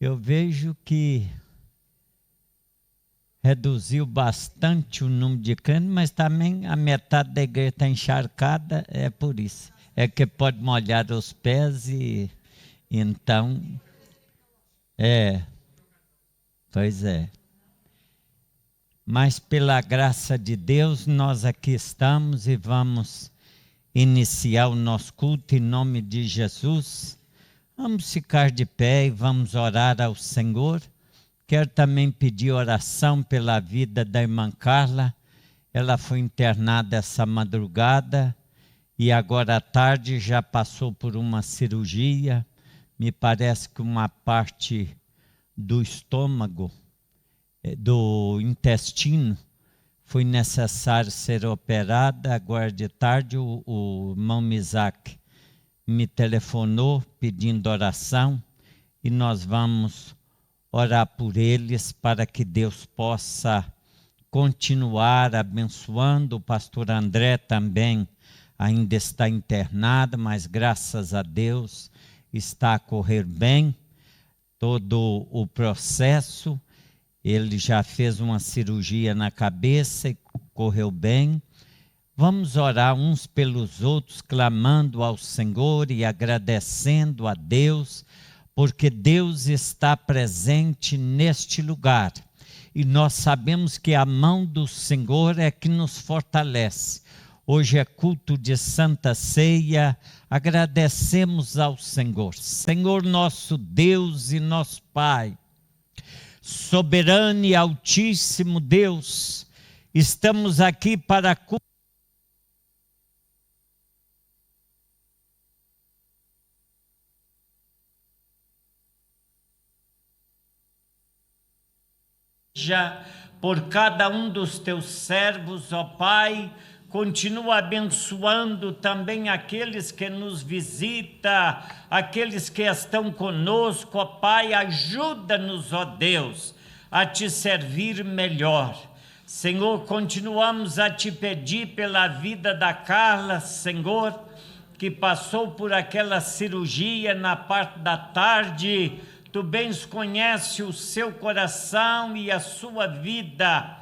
Eu vejo que reduziu bastante o número de crentes, mas também a metade da igreja está encharcada, é por isso. É que pode molhar os pés e então, pois é. Mas pela graça de Deus, nós aqui estamos e vamos iniciar o nosso culto em nome de Jesus. Vamos ficar de pé e vamos orar ao Senhor. Quero também pedir oração pela vida da irmã Carla. Ela foi internada essa madrugada e agora à tarde já passou por uma cirurgia. Me parece que uma parte do estômago, do intestino, foi necessário ser operada. Agora de tarde o irmão Misak me telefonou pedindo oração e nós vamos orar por eles para que Deus possa continuar abençoando. O pastor André também ainda está internado, mas graças a Deus está a correr bem todo o processo. Ele já fez uma cirurgia na cabeça e correu bem. Vamos orar uns pelos outros, clamando ao Senhor e agradecendo a Deus, porque Deus está presente neste lugar. E nós sabemos que a mão do Senhor é que nos fortalece. Hoje é culto de Santa Ceia, agradecemos ao Senhor. Senhor nosso Deus e nosso Pai, soberano e altíssimo Deus, estamos aqui para por cada um dos teus servos, ó Pai. Continua abençoando também aqueles que nos visitam, aqueles que estão conosco, ó Pai. Ajuda-nos, ó Deus, a te servir melhor. Senhor, continuamos a te pedir pela vida da Carla, Senhor, que passou por aquela cirurgia na parte da tarde. Tu bem conheces o seu coração e a sua vida.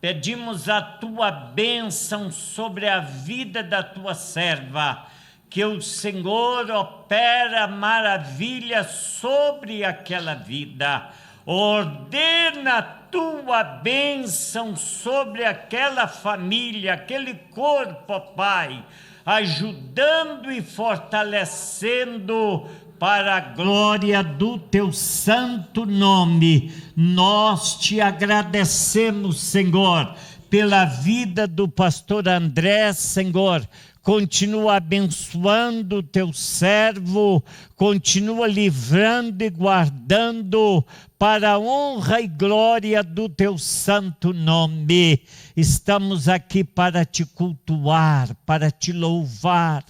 Pedimos a tua bênção sobre a vida da tua serva, que o Senhor opera maravilha sobre aquela vida. Ordena a tua bênção sobre aquela família, aquele corpo, ó Pai, ajudando e fortalecendo para a glória do teu santo nome. Nós te agradecemos, Senhor, pela vida do pastor André, Senhor. Continua abençoando o teu servo, continua livrando e guardando para a honra e glória do teu santo nome. Estamos aqui para te cultuar, para te louvar,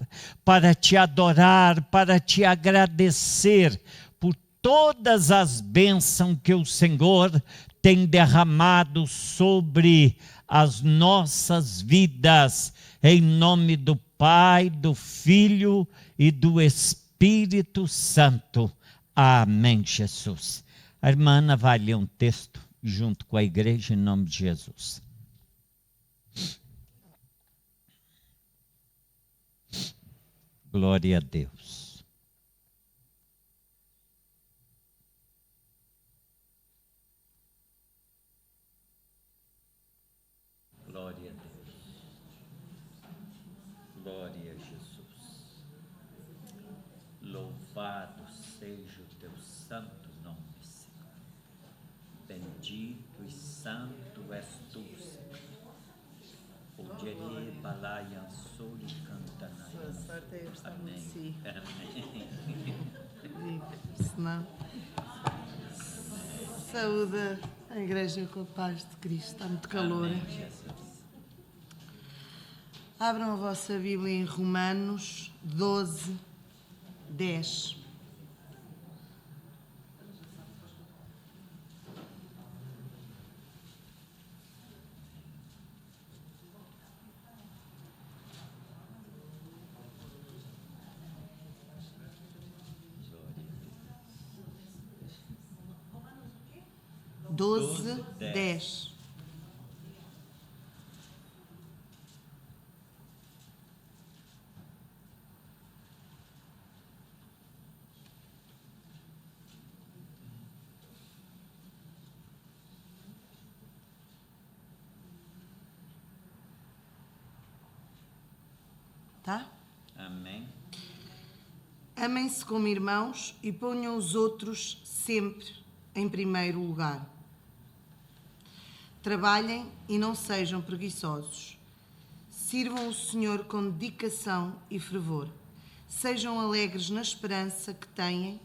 para te adorar, para te agradecer por todas as bênçãos que o Senhor tem derramado sobre as nossas vidas, em nome do Pai, do Filho e do Espírito Santo. Amém, Jesus. A irmã Ana vai ler um texto junto com a igreja em nome de Jesus. Glória a Deus. Glória a Deus. Glória a Jesus. Louvado seja o teu santo nome, Senhor. Bendito e santo és tu, Senhor. Odiere balaian soli cantana. Amém. Amém. Senão, saúde a igreja com a paz de Cristo. Está muito calor. Amém, Jesus. Abram a vossa Bíblia em Romanos 12, 10. 12, 10. Tá? Amém. Amem-se como irmãos e ponham os outros sempre em primeiro lugar. Trabalhem e não sejam preguiçosos. Sirvam o Senhor com dedicação e fervor. Sejam alegres na esperança que têm.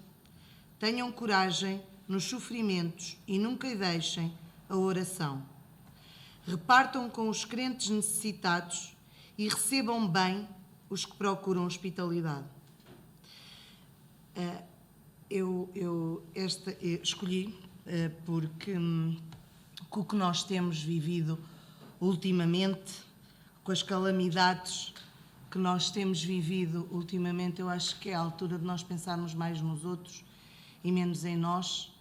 Tenham coragem nos sofrimentos e nunca deixem a oração. Repartam com os crentes necessitados e recebam bem os que procuram hospitalidade. Escolhi porque com o que nós temos vivido ultimamente, com as calamidades que nós temos vivido ultimamente, eu acho que é a altura de nós pensarmos mais nos outros e menos em nós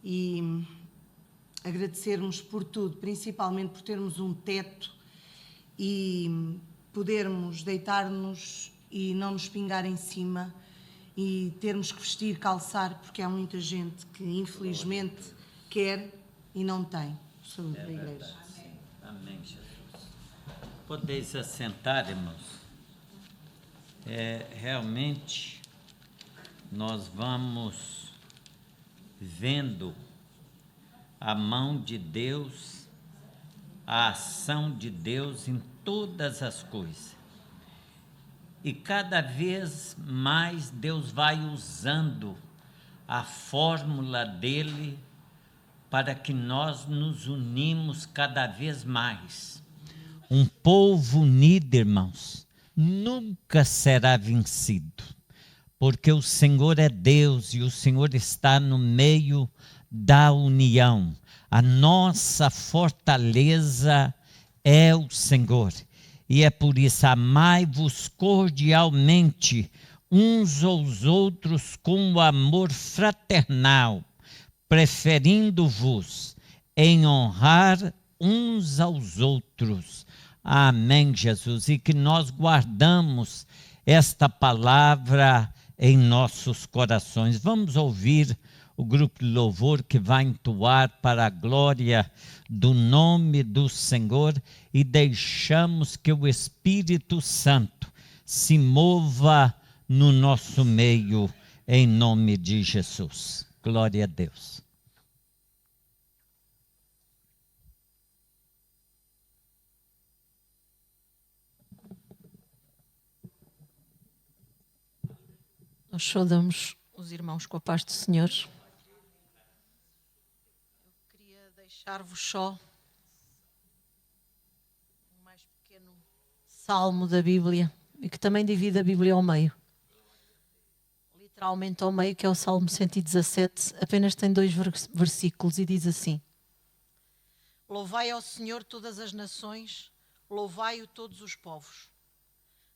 e agradecermos por tudo, principalmente por termos um teto e podermos deitar-nos e não nos pingar em cima e termos que vestir, calçar, porque há muita gente que infelizmente quer e não tem. Saúde da igreja. Verdade, sim. Amém, Jesus. Podeis assentar, irmãos. Realmente, nós vamos vendo a mão de Deus, a ação de Deus em todas as coisas. E cada vez mais Deus vai usando a fórmula dele para que nós nos unimos cada vez mais. Um povo unido, irmãos, nunca será vencido, porque o Senhor é Deus e o Senhor está no meio da união. A nossa fortaleza é o Senhor. E é por isso, amai-vos cordialmente uns aos outros com o amor fraternal, preferindo-vos em honrar uns aos outros. Amém, Jesus. E que nós guardamos esta palavra em nossos corações. Vamos ouvir o grupo de louvor que vai entoar para a glória do nome do Senhor e deixamos que o Espírito Santo se mova no nosso meio, em nome de Jesus. Glória a Deus. Nós saudamos os irmãos com a paz do Senhor. Eu queria deixar-vos só o mais pequeno salmo da Bíblia e que também divide a Bíblia ao meio. Literalmente ao meio, que é o Salmo 117, apenas tem 2 versículos e diz assim: Louvai ao Senhor todas as nações, louvai-o todos os povos,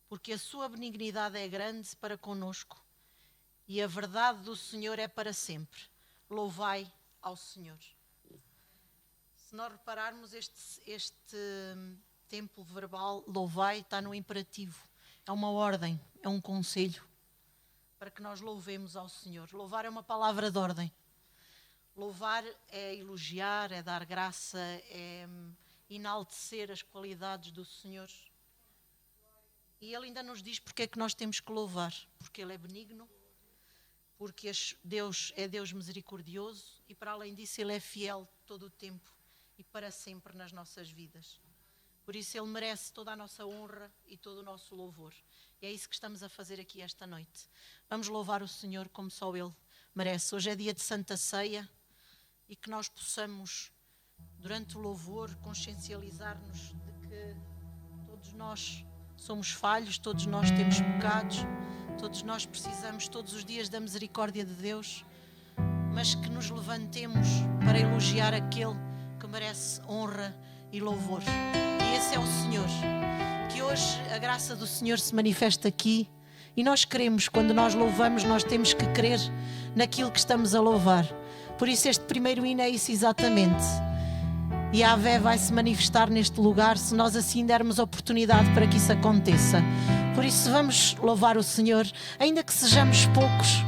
porque a sua benignidade é grande para conosco e a verdade do Senhor é para sempre. Louvai ao Senhor. Se nós repararmos, este tempo verbal, louvai, está no imperativo. É uma ordem, é um conselho para que nós louvemos ao Senhor. Louvar é uma palavra de ordem. Louvar é elogiar, é dar graça, é enaltecer as qualidades do Senhor. E Ele ainda nos diz porque é que nós temos que louvar. Porque Ele é benigno, porque Deus é Deus misericordioso e, para além disso, Ele é fiel todo o tempo e para sempre nas nossas vidas. Por isso Ele merece toda a nossa honra e todo o nosso louvor. E é isso que estamos a fazer aqui esta noite. Vamos louvar o Senhor como só Ele merece. Hoje é dia de Santa Ceia e que nós possamos, durante o louvor, consciencializar-nos de que todos nós somos falhos, todos nós temos pecados, todos nós precisamos todos os dias da misericórdia de Deus, mas que nos levantemos para elogiar aquele que merece honra e louvor. E esse é o Senhor. Que hoje a graça do Senhor se manifesta aqui e nós queremos, quando nós louvamos, nós temos que crer naquilo que estamos a louvar. Por isso este primeiro hino é isso exatamente. E a Yahvé vai se manifestar neste lugar se nós assim dermos oportunidade para que isso aconteça. Por isso vamos louvar o Senhor, ainda que sejamos poucos,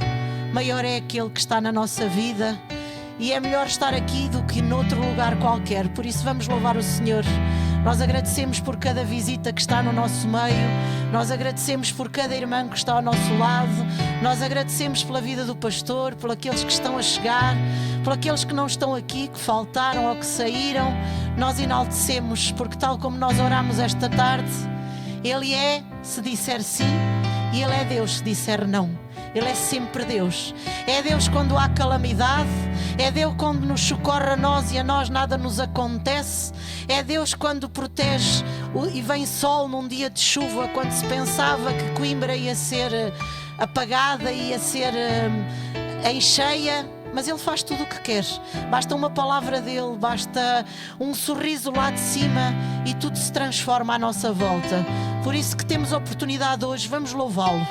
maior é aquele que está na nossa vida e é melhor estar aqui do que noutro lugar qualquer. Por isso vamos louvar o Senhor. Nós agradecemos por cada visita que está no nosso meio, nós agradecemos por cada irmão que está ao nosso lado, nós agradecemos pela vida do pastor, por aqueles que estão a chegar, por aqueles que não estão aqui, que faltaram ou que saíram. Nós enaltecemos, porque tal como nós oramos esta tarde, Ele é se disser sim e Ele é Deus se disser não. Ele é sempre Deus. É Deus quando há calamidade, é Deus quando nos socorre a nós e a nós nada nos acontece, é Deus quando protege e vem sol num dia de chuva, quando se pensava que Coimbra ia ser apagada, ia ser em cheia. Mas Ele faz tudo o que quer. Basta uma palavra dEle, basta um sorriso lá de cima e tudo se transforma à nossa volta. Por isso que temos a oportunidade hoje, vamos louvá-lo.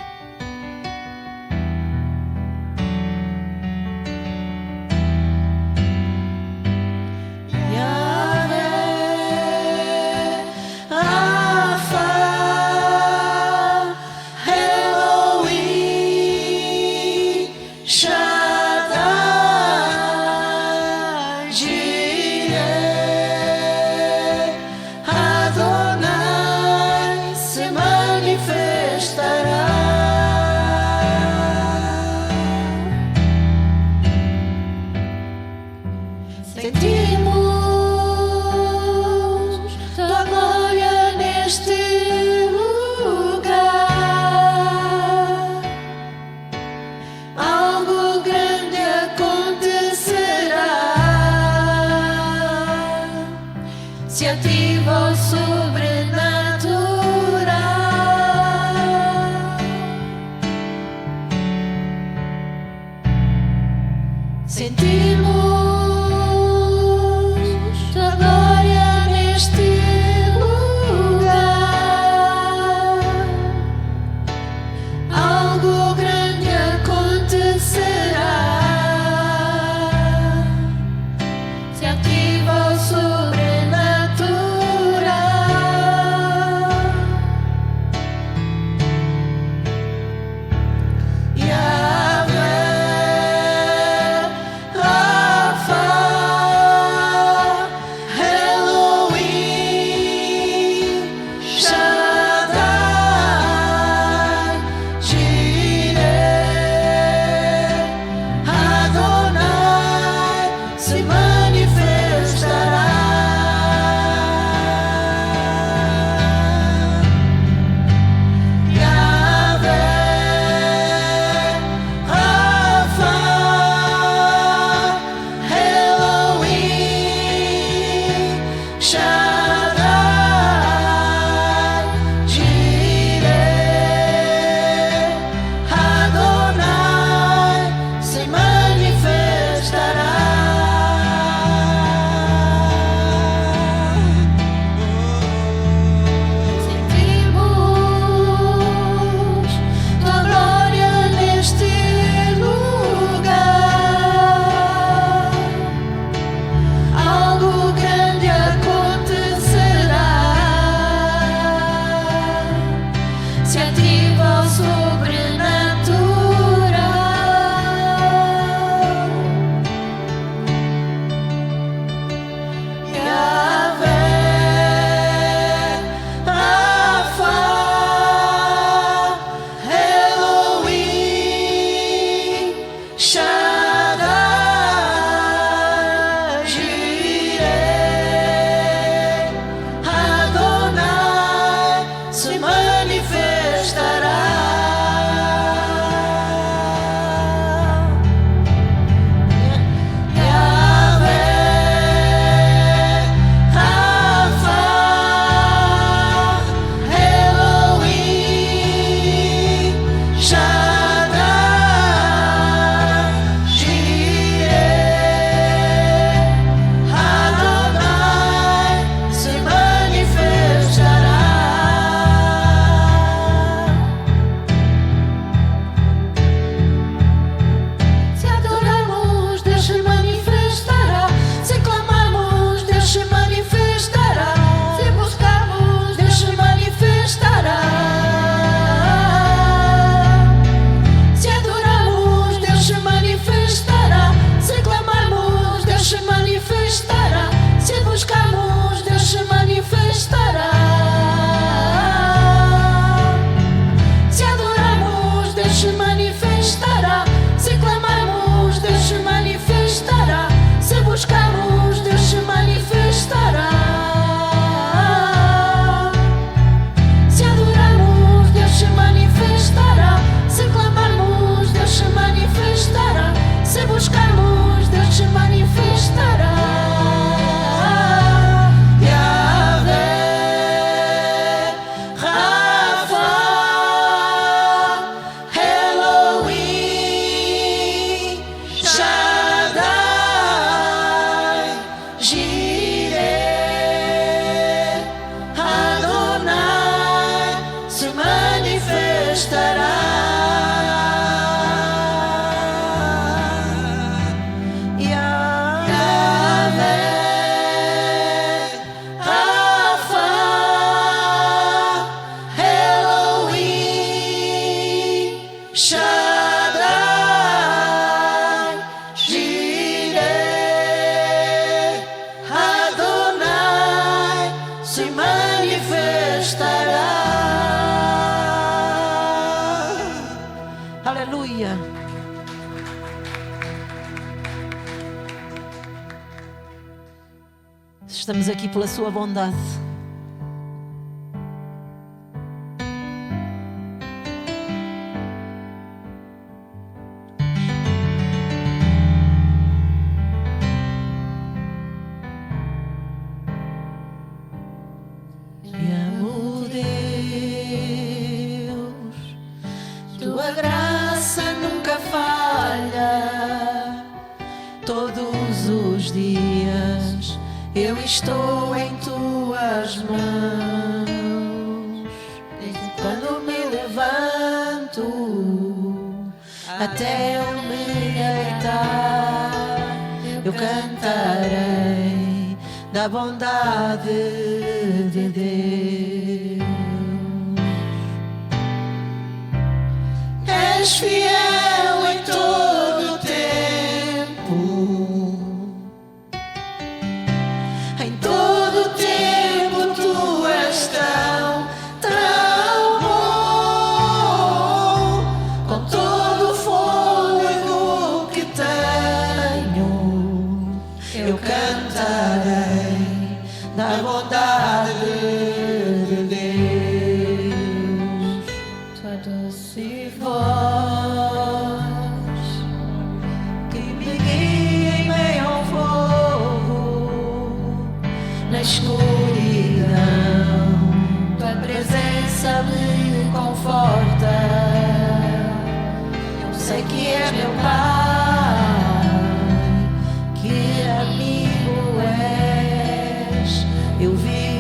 Estamos aqui pela sua bondade. Te amo, Deus, tua graça nunca falha. Todos os dias eu estou em tuas mãos. Desde quando me levanto até eu me deitar, eu cantarei da bondade de Deus. És fiel em todo o tempo, em todo o tempo tu és tão bom. Com todo o fôlego que tenho, eu cantarei da bondade de Deus. Tua doce voz que me guia em meio ao fogo, na escuridão, tua presença me conforta. Eu sei que és meu Pai, que amigo és. Eu vi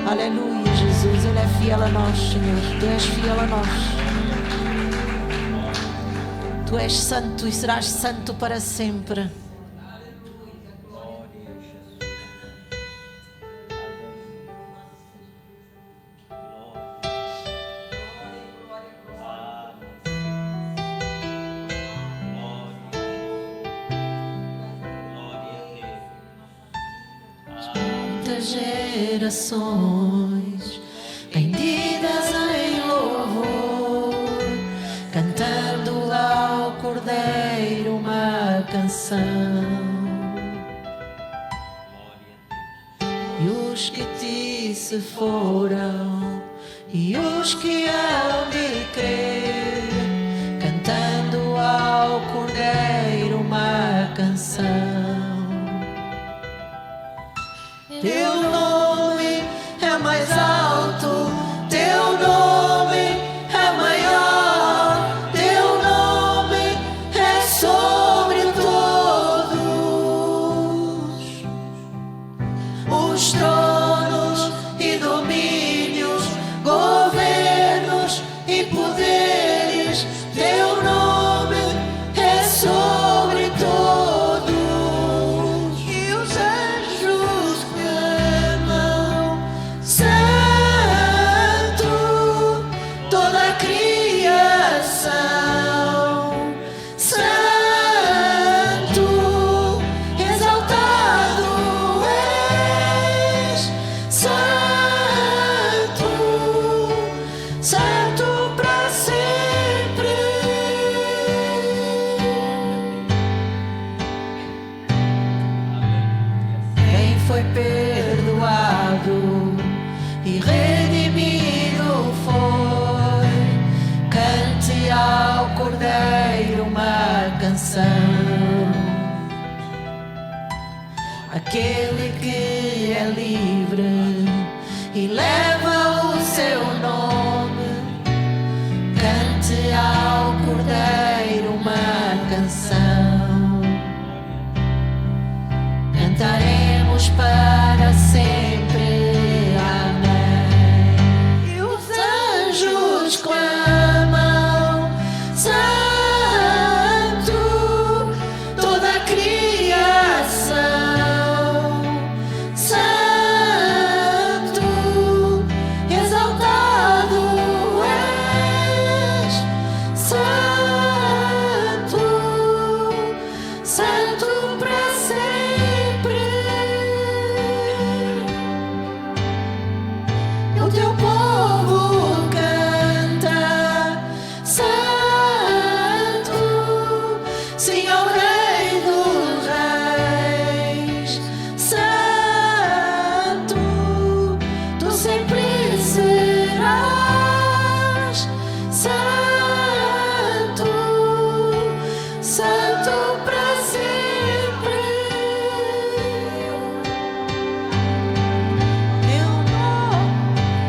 Aleluia, Jesus. Ele é fiel a nós, Senhor. Tu és fiel a nós. Tu és santo e serás santo para sempre. Gerações rendidas em louvor, cantando ao Cordeiro uma canção. E os que ti se foram e os que hão de crer, cantando ao Cordeiro uma canção. Teu nome é mais alto, teu nome é maior, teu nome é sobre todos os tronos e domínios, governos e poderes. Teu nome é sobre todos. E os anjos clamam: Santo, toda a criação, Santo, exaltado és, Santo, Santo para sempre. Quem foi perdoado e redimido foi, cante ao Cordeiro uma canção. Aquele que é livre e leva o seu nome, cante ao Cordeiro uma canção. Cantaremos para sempre, amém. E os anjos clamam: Santo, toda a criação, Santo, exaltado és, Santo, Santo para sempre. E o teu povo canta: Santo, sim, ao Rei dos Reis, Santo, tu sempre serás, Santo, Santo para sempre.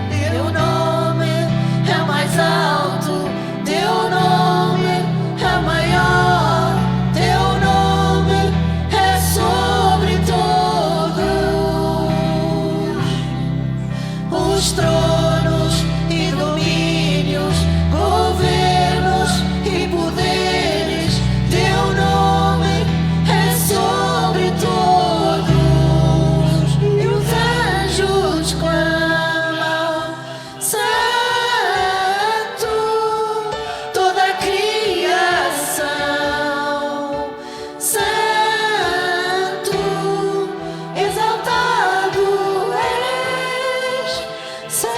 Teu nome é mais alto, teu nome é maior, teu nome é sobre todos os tronos e domínios, governos e poderes. Teu nome é sobre todos. E os anjos clamam: Santo, toda a criação, Santo, exaltado és, Santo,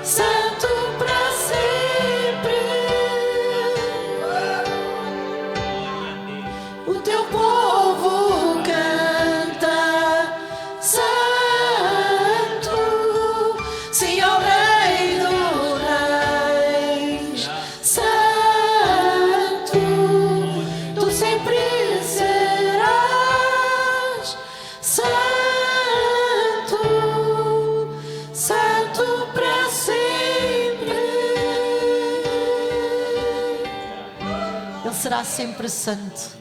Santo para sempre. O teu povo canta: Santo, sim, ao Rei dos Reis, Santo, tu sempre serás, Santo, Santo para sempre. Ele será sempre santo.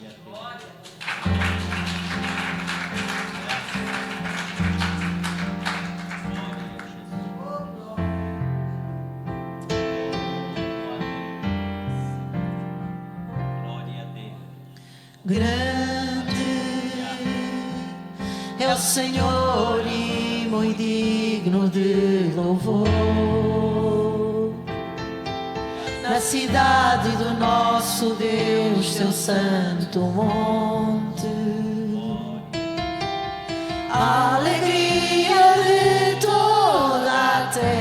Grande é o Senhor e muito digno de louvor. Na cidade do nosso Deus, seu santo monte, a alegria de toda a terra.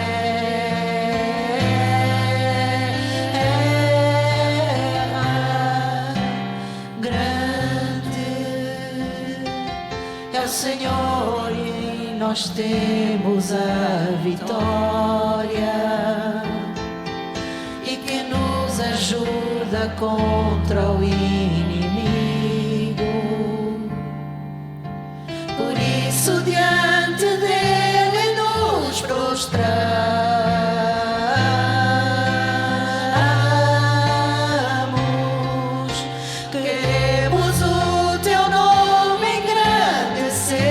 Grande é o Senhor e nós temos a vitória, e que nos ajuda contra o inimigo. Por isso diante dele nos prostramos. Queremos o teu nome engrandecer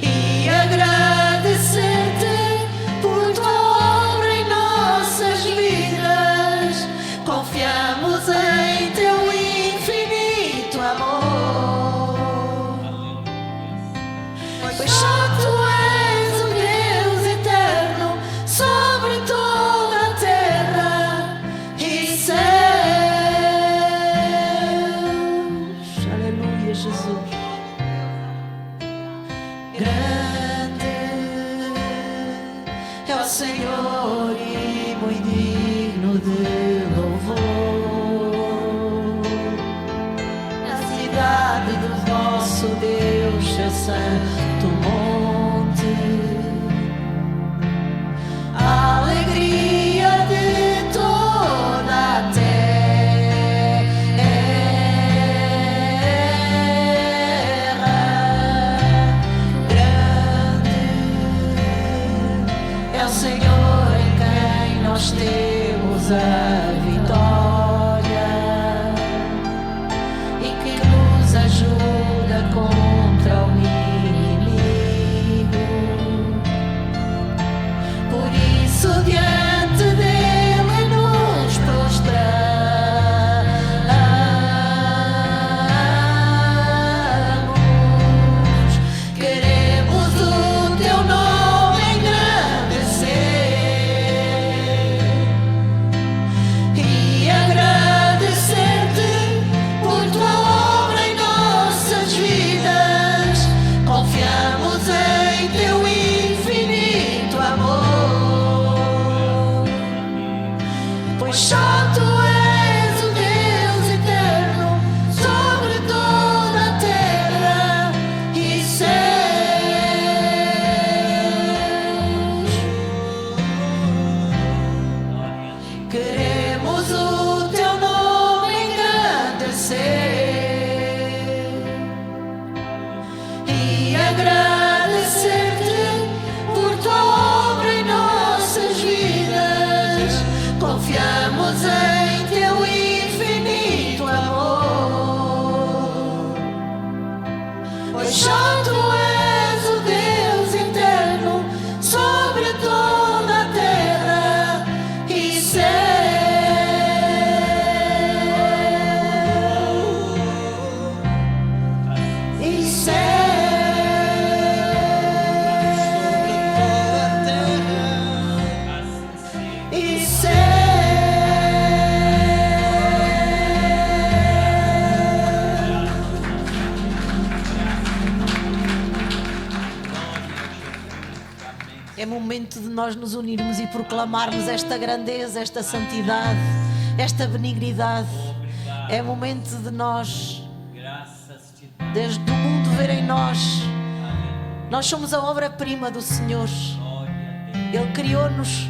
e agradecer-te por tua obra em nossas vidas. Confiamos em teu infinito amor, pois só tu és o Deus eterno sobre toda a terra e céus. Aleluia, Jesus. Grande é o Senhor e muito digno de louvor. Na cidade do nosso Deus, seu santo monte, a alegria de toda a terra. Grande é o Senhor em quem nós temos a vitória, e que nos ajuda contra o inimigo. Por isso diante dele nos prostramos. Queremos o teu nome engrandecer e agradecer-te por tua obra em nossas vidas. Confiamos em teu infinito amor, pois só tu és o Deus eterno sobre toda a terra e céus. Queremos o teu nome engrandecer e agradecer-te por tua obra em nossas vidas. Confiamos em teu infinito amor, pois só tu és o Deus eterno sobre toda a terra e céus. E céus. E céus. É momento de nós nos unirmos e proclamarmos esta grandeza, esta santidade, esta benignidade. É momento de nós, Graças te desde o mundo, ver em nós. Nós somos a obra-prima do Senhor. Ele criou-nos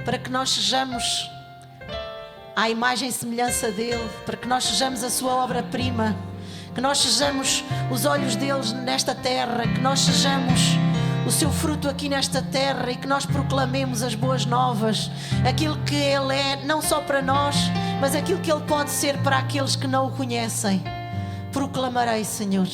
para que nós sejamos à imagem e semelhança dele, para que nós sejamos a sua obra-prima, que nós sejamos os olhos deles nesta terra, que nós sejamos o seu fruto aqui nesta terra e que nós proclamemos as boas novas, aquilo que ele é, não só para nós, mas aquilo que ele pode ser para aqueles que não o conhecem. Proclamarei, Senhor.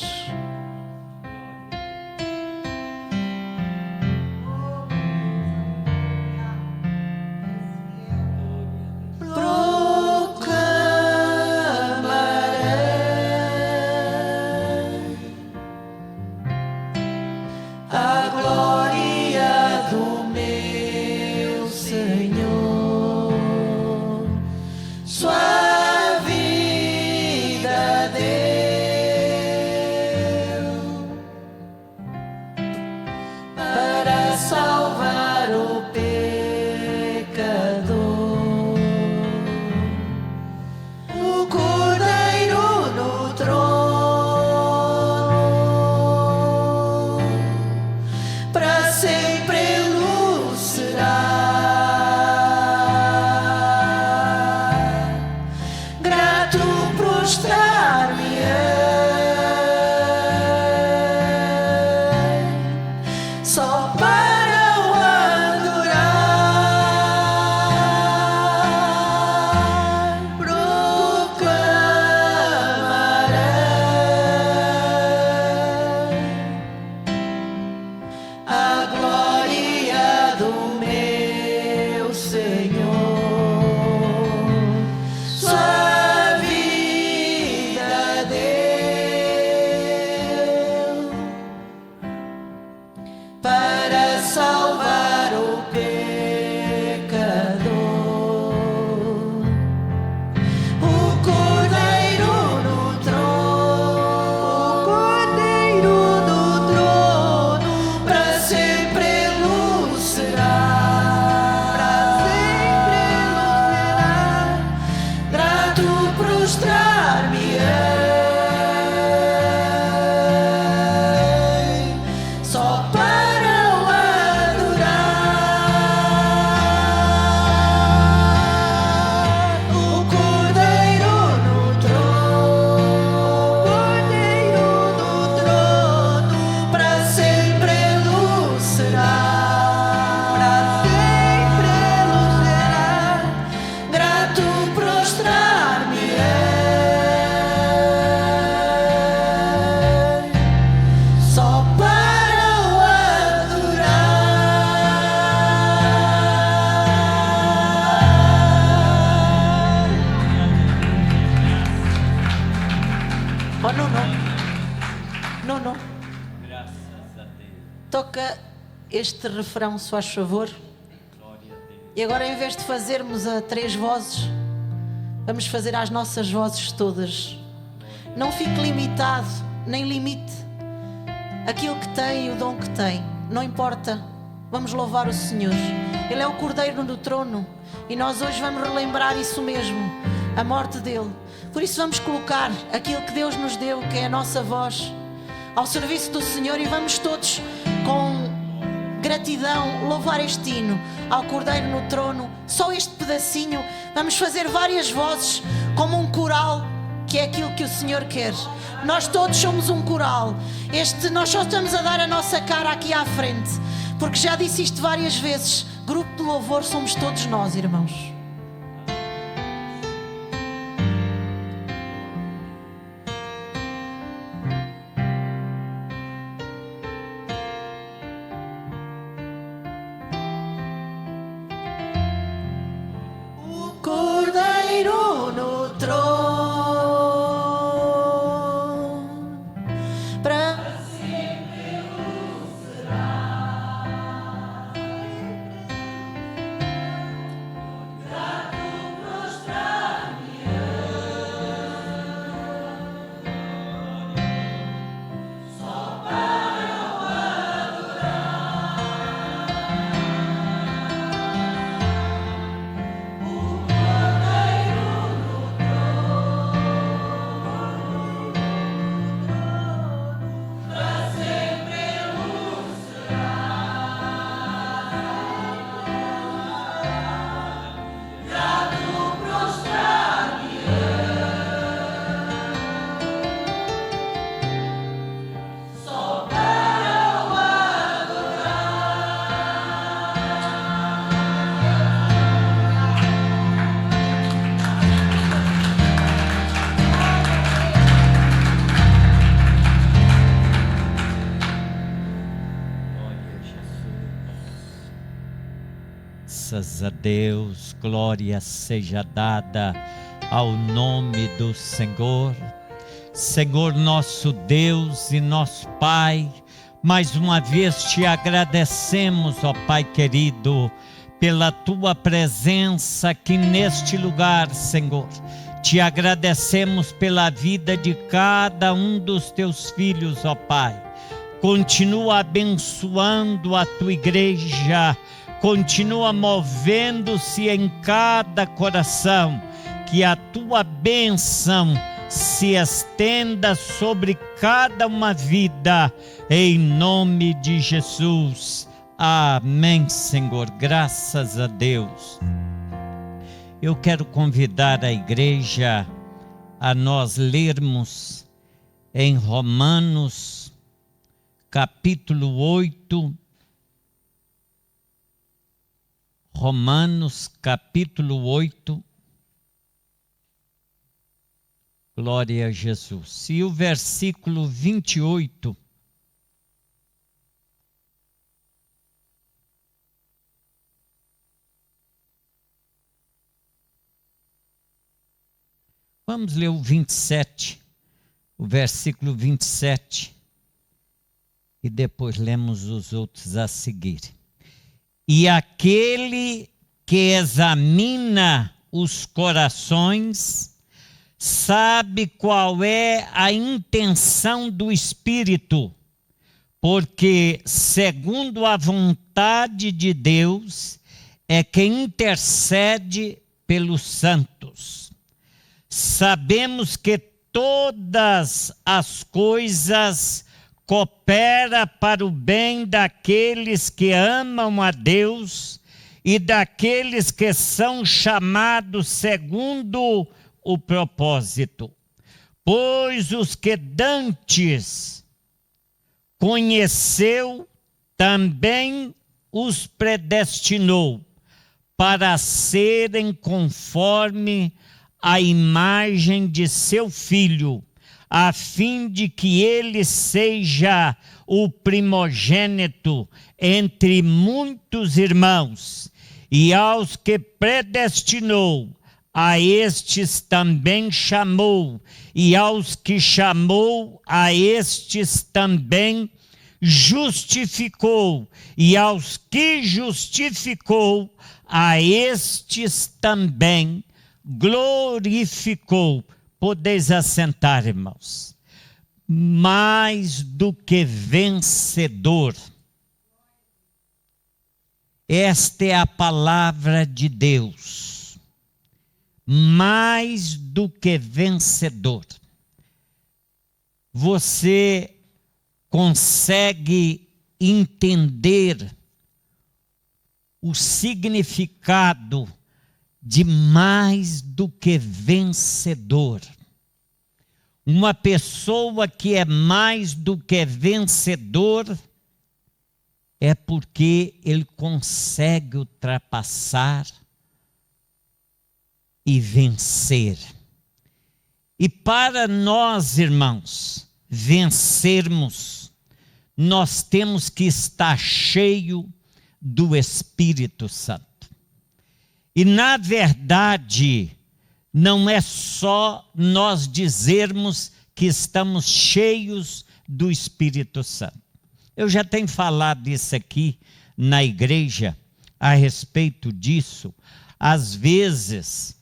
Proclamarei Não. Graças a Deus. Toca este refrão, se faz favor. Glória a Deus. E agora, em vez de fazermos a 3 vozes, vamos fazer as nossas vozes todas. Não fique limitado, nem limite aquilo que tem e o dom que tem. Não importa. Vamos louvar o Senhor. Ele é o Cordeiro no trono. E nós hoje vamos relembrar isso mesmo, a morte dele. Por isso vamos colocar aquilo que Deus nos deu, que é a nossa voz, ao serviço do Senhor, e vamos todos com gratidão louvar este hino ao Cordeiro no trono. Só este pedacinho. Vamos fazer várias vozes como um coral, que é aquilo que o Senhor quer. Nós todos somos um coral. Nós só estamos a dar a nossa cara aqui à frente, porque já disse isto várias vezes. Grupo de louvor somos todos nós, irmãos. O Cordeiro no trono, para sempre o será. Grato prostrar-me, só para o adorar. O Cordeiro no trono, para sempre o será. Grato prostrar-me, só para o Glória a Jesus. Graças a Deus, glória seja dada ao nome do Senhor. Senhor nosso Deus e nosso Pai, mais uma vez te agradecemos, ó Pai querido, pela tua presença aqui neste lugar, Senhor. Te agradecemos pela vida de cada um dos teus filhos, ó Pai. Continua abençoando a tua igreja, continua movendo-se em cada coração, que a tua bênção se estenda sobre cada uma vida, em nome de Jesus. Amém, Senhor, graças a Deus. Eu quero convidar a igreja a nós lermos em Romanos, capítulo 8, Romanos, capítulo 8, glória a Jesus. E o versículo 28, vamos ler o 27, o versículo 27, e depois lemos os outros a seguir. E aquele que examina os corações sabe qual é a intenção do Espírito, porque segundo a vontade de Deus é quem intercede pelos santos. Sabemos que todas as coisas cooperam para o bem daqueles que amam a Deus e daqueles que são chamados segundo o propósito. Pois os que dantes conheceu, também os predestinou para serem conforme a imagem de seu Filho, a fim de que ele seja o primogênito entre muitos irmãos. E aos que predestinou, a estes também chamou, e aos que chamou, a estes também justificou, e aos que justificou, a estes também glorificou. Podeis assentar, irmãos. Mais do que vencedor. Esta é a palavra de Deus. Mais do que vencedor. Você consegue entender o significado de mais do que vencedor. Uma pessoa que é mais do que vencedor é porque ele consegue ultrapassar e vencer. E para nós, irmãos, vencermos, nós temos que estar cheio do Espírito Santo. E na verdade, não é só nós dizermos que estamos cheios do Espírito Santo. Eu já tenho falado isso aqui na igreja, a respeito disso. Às vezes,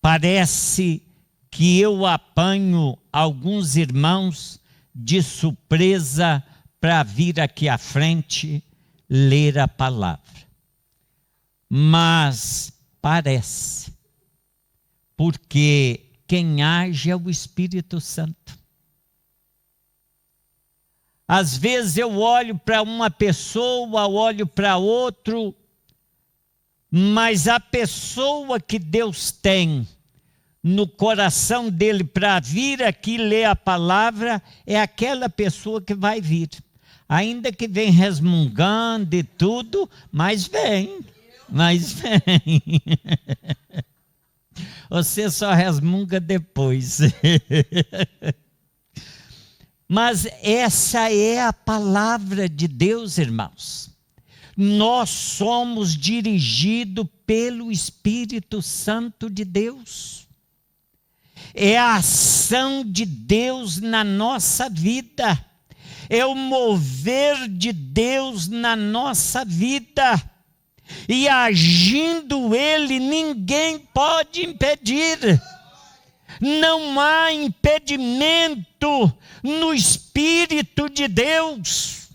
parece que eu apanho alguns irmãos de surpresa para vir aqui à frente ler a palavra. Mas parece, porque quem age é o Espírito Santo. Às vezes eu olho para uma pessoa, olho para outro, mas a pessoa que Deus tem no coração dele para vir aqui ler a palavra é aquela pessoa que vai vir. Ainda que vem resmungando e tudo, mas vem. Você só resmunga depois. Mas essa é a palavra de Deus, irmãos. Nós somos dirigidos pelo Espírito Santo de Deus. É a ação de Deus na nossa vida. É o mover de Deus na nossa vida. E agindo Ele, ninguém pode impedir. Não há impedimento no Espírito de Deus.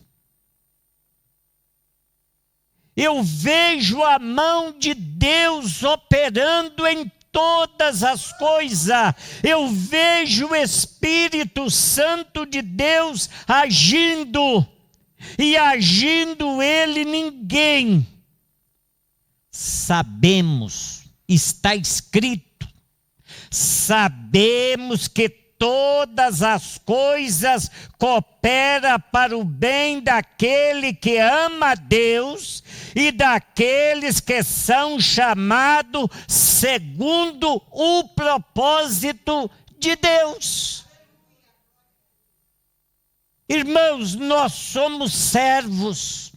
Eu vejo a mão de Deus operando em todas as coisas. Eu vejo o Espírito Santo de Deus agindo. E agindo Ele, ninguém. Sabemos, está escrito, sabemos que todas as coisas cooperam para o bem daquele que ama a Deus e daqueles que são chamados segundo o propósito de Deus. Irmãos, nós somos servos.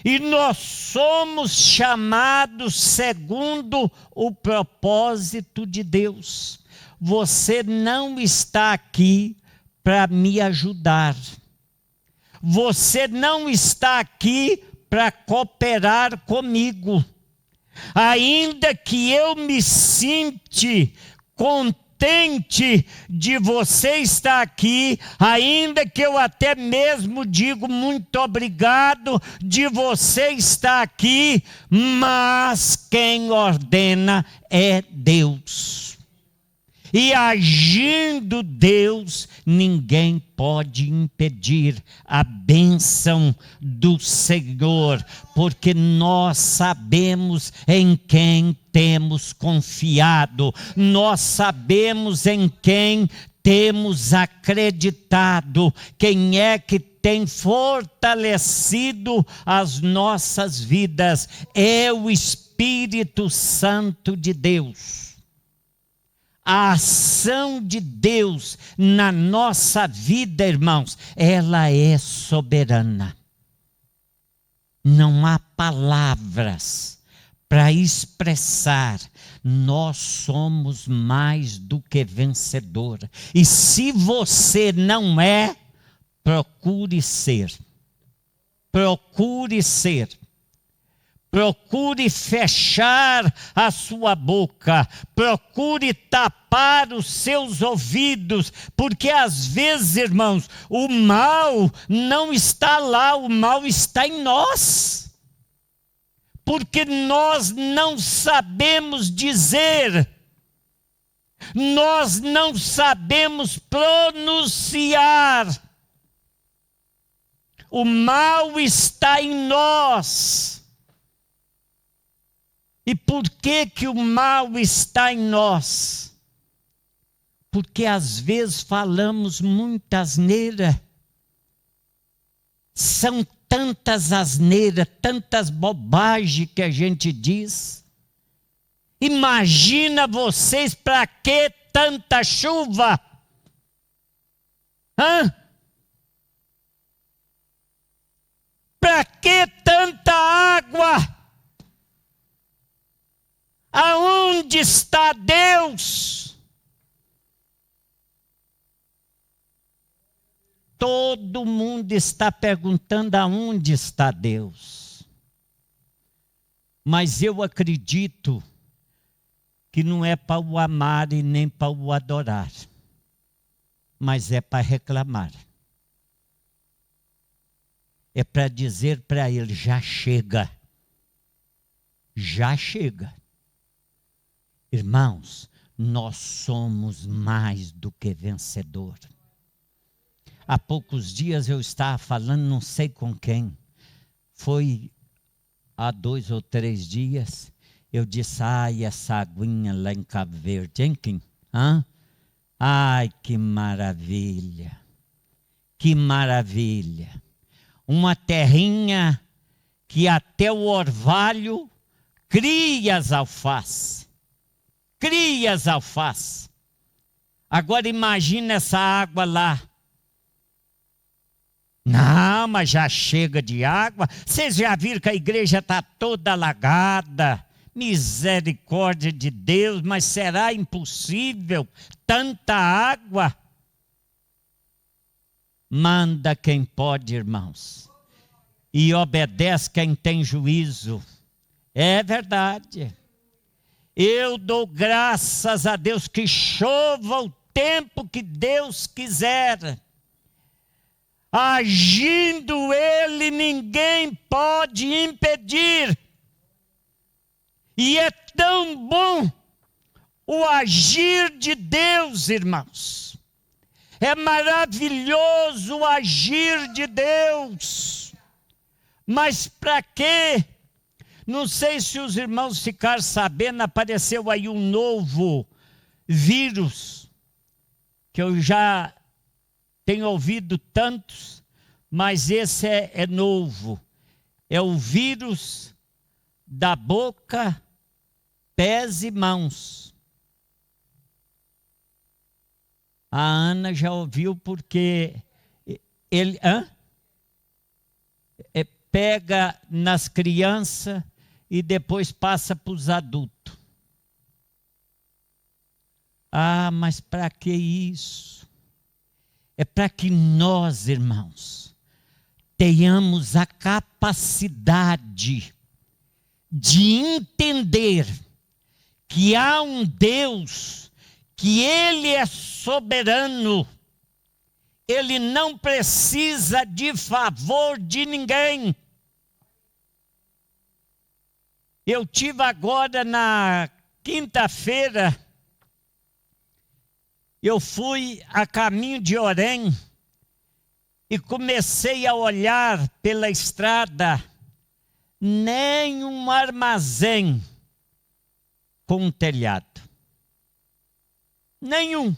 E nós somos chamados segundo o propósito de Deus. Você não está aqui para me ajudar. Você não está aqui para cooperar comigo. Ainda que eu me sinta contente de você estar aqui, ainda que eu até mesmo digo muito obrigado de você estar aqui, mas quem ordena é Deus. E agindo Deus, ninguém pode impedir a bênção do Senhor, porque nós sabemos em quem temos confiado, nós sabemos em quem temos acreditado, quem é que tem fortalecido as nossas vidas, é o Espírito Santo de Deus. A ação de Deus na nossa vida, irmãos, ela é soberana. Não há palavras para expressar: nós somos mais do que vencedor. E se você não é, procure ser. Procure ser. Procure fechar a sua boca, procure tapar os seus ouvidos, porque às vezes, irmãos, o mal não está lá, o mal está em nós. Porque nós não sabemos dizer, nós não sabemos pronunciar. O mal está em nós. E por que o mal está em nós? Porque às vezes falamos muita asneira. São tantas asneiras, tantas bobagens que a gente diz. Imagina vocês, para que tanta chuva? Para que tanta água? Aonde está Deus? Todo mundo está perguntando aonde está Deus. Mas eu acredito que não é para o amar e nem para o adorar, mas é para reclamar. É para dizer para ele: já chega. Já chega. Irmãos, nós somos mais do que vencedor. Há poucos dias eu estava falando, não sei com quem, foi há 2 ou 3 dias, eu disse: ai, essa aguinha lá em Cabo Verde, hein, Kim? Ai, que maravilha, que maravilha. Uma terrinha que até o orvalho cria as alfaces. Cria as alfaces. Agora imagina essa água lá. Não, mas já chega de água. Vocês já viram que a igreja está toda alagada. Misericórdia de Deus, mas será impossível tanta água? Manda quem pode, irmãos, e obedece quem tem juízo. É verdade. Eu dou graças a Deus que chova o tempo que Deus quiser. Agindo Ele, ninguém pode impedir. E é tão bom o agir de Deus, irmãos. É maravilhoso o agir de Deus. Mas para quê? Não sei se os irmãos ficaram sabendo, apareceu aí um novo vírus, que eu já tenho ouvido tantos, mas esse é novo. É o vírus da boca, pés e mãos. A Ana já ouviu, porque ele pega nas crianças e depois passa para os adultos. Ah, mas para que isso? É para que nós, irmãos, tenhamos a capacidade de entender que há um Deus, que Ele é soberano, Ele não precisa de favor de ninguém. Eu tive agora na quinta-feira, eu fui a caminho de Orém e comecei a olhar pela estrada, nenhum armazém com um telhado. Nenhum.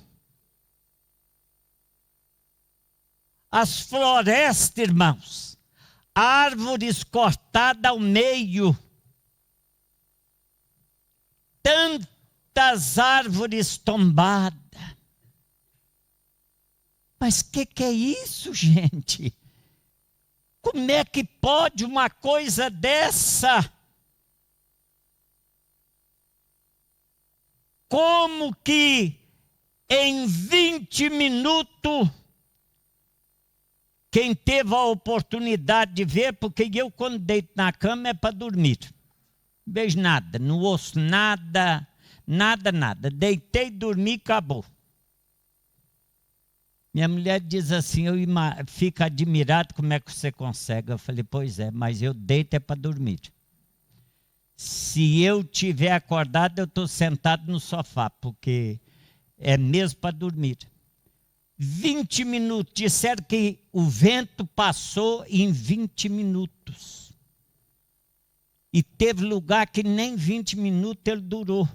As florestas, irmãos, árvores cortadas ao meio, tantas árvores tombadas. Mas que é isso, gente? Como é que pode uma coisa dessa? como que em 20 minutos, quem teve a oportunidade de ver, porque eu quando deito na cama é para dormir. Não vejo nada, não ouço nada, nada. Deitei, dormi, acabou. Minha mulher diz assim, eu fico admirado como é que você consegue. Eu falei, pois é, mas eu deito é para dormir. Se eu tiver acordado, eu estou sentado no sofá, porque é mesmo para dormir. 20 minutos, disseram que o vento passou em 20 minutos. E teve lugar que nem 20 minutos ele durou.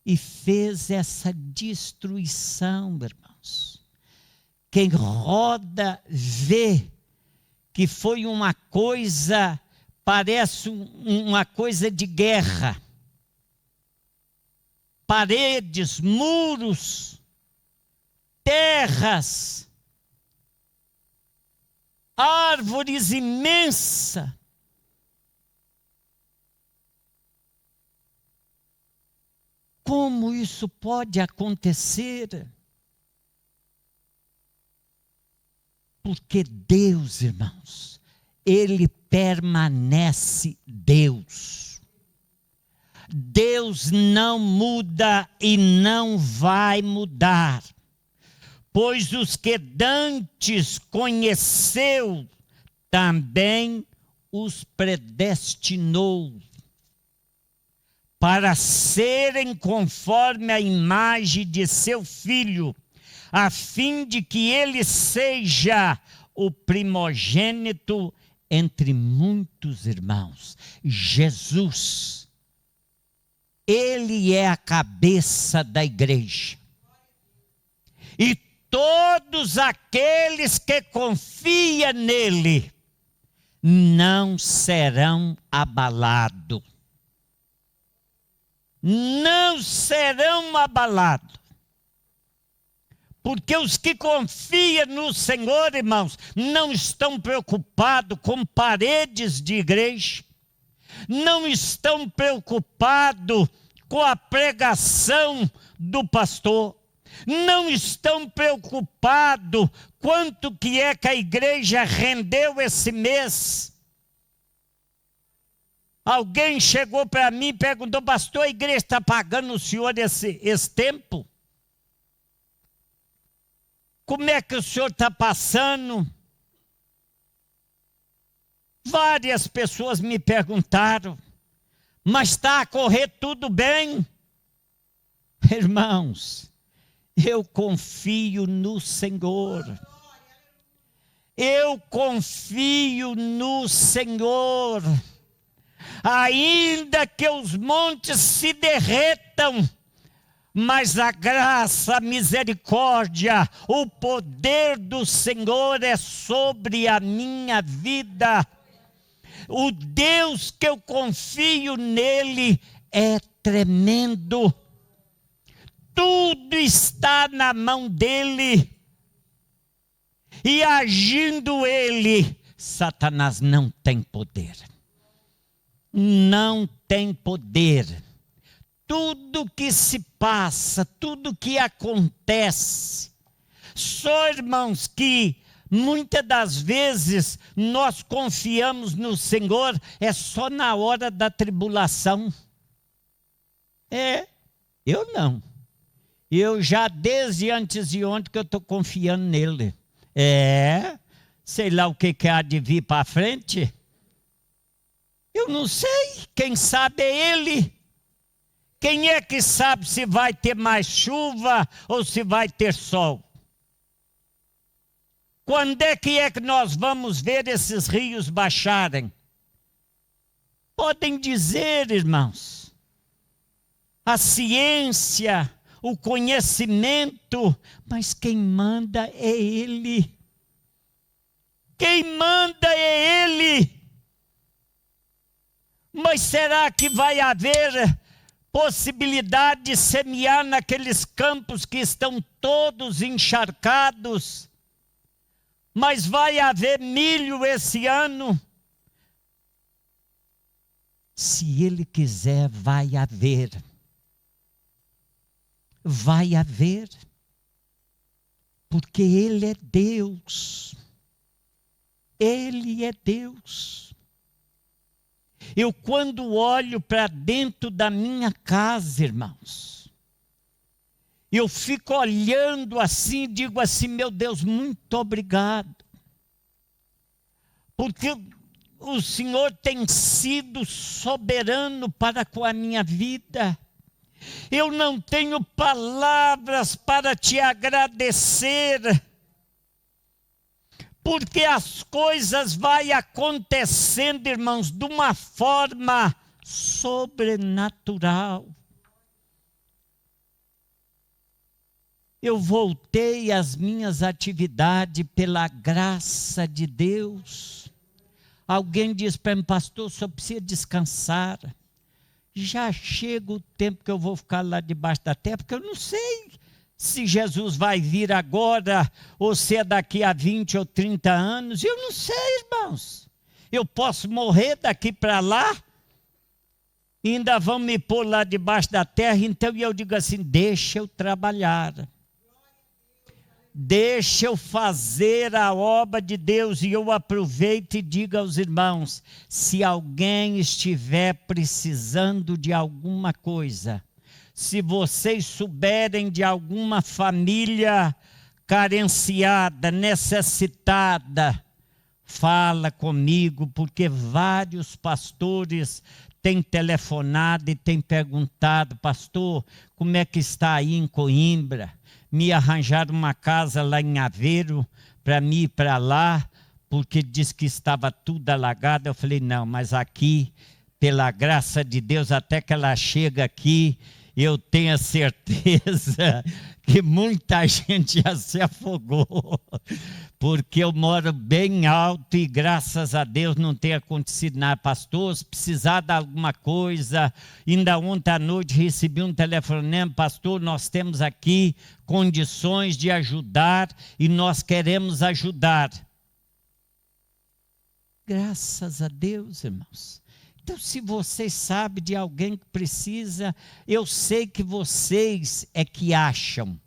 E fez essa destruição, irmãos. Quem roda vê que foi uma coisa, parece uma coisa de guerra. Paredes, muros, terras, árvores imensas. Como isso pode acontecer? Porque Deus, irmãos, Ele permanece Deus. Deus não muda e não vai mudar. Pois os que dantes conheceu, também os predestinou, para serem conforme a imagem de seu Filho, a fim de que ele seja o primogênito entre muitos irmãos. Jesus, ele é a cabeça da igreja. E todos aqueles que confiam nele não serão abalados. Não serão abalados. Porque os que confiam no Senhor, irmãos, não estão preocupados com paredes de igreja, não estão preocupados com a pregação do pastor, não estão preocupados quanto que é que a igreja rendeu esse mês. Alguém chegou para mim e perguntou, pastor, a igreja está pagando o senhor esse tempo? Como é que o senhor está passando? Várias pessoas me perguntaram, mas está a correr tudo bem? Irmãos, eu confio no Senhor. Eu confio no Senhor. Ainda que os montes se derretam, mas a graça, a misericórdia, o poder do Senhor é sobre a minha vida. O Deus que eu confio nele é tremendo. Tudo está na mão dele. E agindo ele, Satanás não tem poder. Não tem poder. Tudo que se passa, tudo que acontece, só, irmãos, que muitas das vezes nós confiamos no Senhor é só na hora da tribulação. Eu não. Eu já desde antes de ontem que eu estou confiando nele. Sei lá o que há de vir para frente. Eu não sei, quem sabe é ele. Quem é que sabe se vai ter mais chuva ou se vai ter sol? Quando é que nós vamos ver esses rios baixarem? Podem dizer, irmãos, a ciência, o conhecimento, mas quem manda é ele. Quem manda é ele. Mas será que vai haver possibilidade de semear naqueles campos que estão todos encharcados? Mas vai haver milho esse ano? Se ele quiser, vai haver. vai haver, porque Ele é Deus. Ele é Deus. Eu, quando olho para dentro da minha casa, irmãos, eu fico olhando assim e digo assim: meu Deus, muito obrigado. Porque o Senhor tem sido soberano para com a minha vida. Eu não tenho palavras para te agradecer, porque as coisas vão acontecendo, irmãos, de uma forma sobrenatural. Eu voltei às minhas atividades pela graça de Deus. Alguém diz para mim: pastor, só precisa descansar. Já chega o tempo que eu vou ficar lá debaixo da terra, porque eu não sei se Jesus vai vir agora, ou se é daqui a 20 ou 30 anos. Eu não sei, irmãos. Eu posso morrer daqui para lá, e ainda vão me pôr lá debaixo da terra. Então eu digo assim: deixa eu trabalhar. Deixa eu fazer a obra de Deus. E eu aproveito e digo aos irmãos: se alguém estiver precisando de alguma coisa, se vocês souberem de alguma família carenciada, necessitada, fala comigo, porque vários pastores têm telefonado e têm perguntado: pastor, como é que está aí em Coimbra? Me arranjaram uma casa lá em Aveiro para mim ir para lá, porque diz que estava tudo alagado. Eu falei: não, mas aqui, pela graça de Deus, até que ela chega aqui, eu tenho a certeza que muita gente já se afogou, porque eu moro bem alto e graças a Deus não tem acontecido nada. Pastor, se precisar de alguma coisa, ainda ontem à noite recebi um telefonema: pastor, nós temos aqui condições de ajudar e nós queremos ajudar. Graças a Deus, irmãos. Então, se vocês sabem de alguém que precisa, eu sei que vocês é que acham.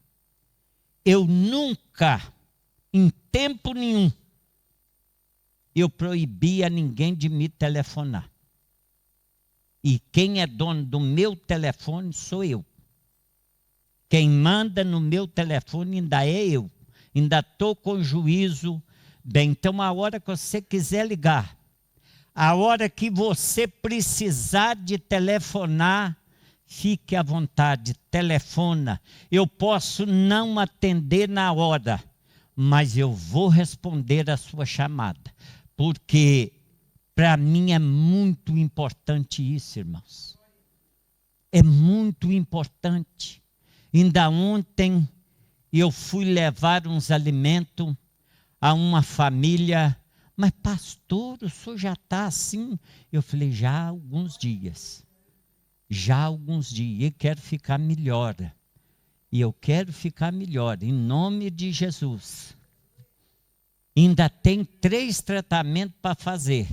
Eu nunca, em tempo nenhum, eu proibia ninguém de me telefonar. E quem é dono do meu telefone sou eu. Quem manda no meu telefone ainda é eu. Ainda estou com juízo. Bem, então a hora que você quiser ligar, a hora que você precisar de telefonar, fique à vontade, telefona. Eu posso não atender na hora, mas eu vou responder a sua chamada. Porque para mim é muito importante isso, irmãos. É muito importante. Ainda ontem eu fui levar uns alimentos a uma família. Mas pastor, o senhor já está assim? Eu falei: já há alguns dias. Já há alguns dias. E quero ficar melhor. E eu quero ficar melhor, em nome de Jesus. Ainda tem 3 tratamentos para fazer.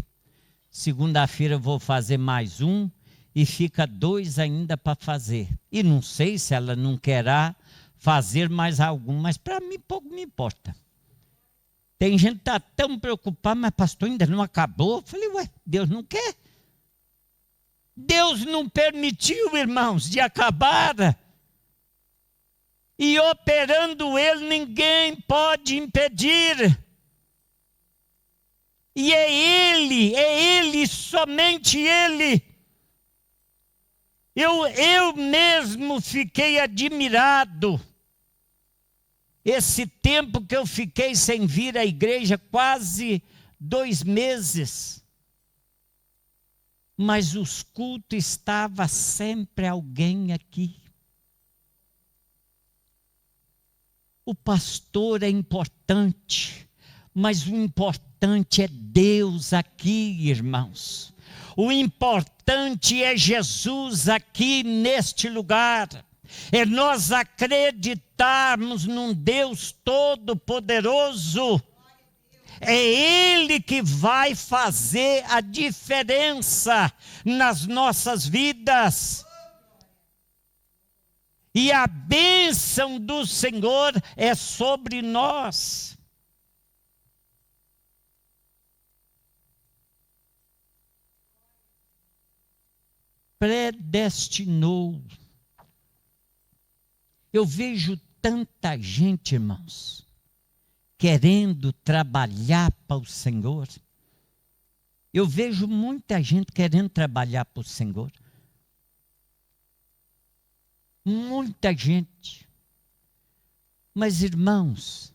Segunda-feira eu vou fazer mais um. E fica 2 ainda para fazer. E não sei se ela não querá fazer mais algum. Mas para mim pouco me importa. Tem gente que está tão preocupada: mas pastor, ainda não acabou? Eu falei: ué, Deus não quer. Deus não permitiu, irmãos, de acabar. E operando Ele, ninguém pode impedir. E é Ele, somente Ele. Eu mesmo fiquei admirado. Esse tempo que eu fiquei sem vir à igreja, quase 2 meses. Mas os cultos estava sempre alguém aqui. O pastor é importante, mas o importante é Deus aqui, irmãos. O importante é Jesus aqui neste lugar. É nós acreditarmos num Deus todo-poderoso. É Ele que vai fazer a diferença nas nossas vidas. E a bênção do Senhor é sobre nós. Predestinou. Eu vejo tanta gente, irmãos, querendo trabalhar para o Senhor. Eu vejo muita gente querendo trabalhar para o Senhor. Muita gente. Mas, irmãos,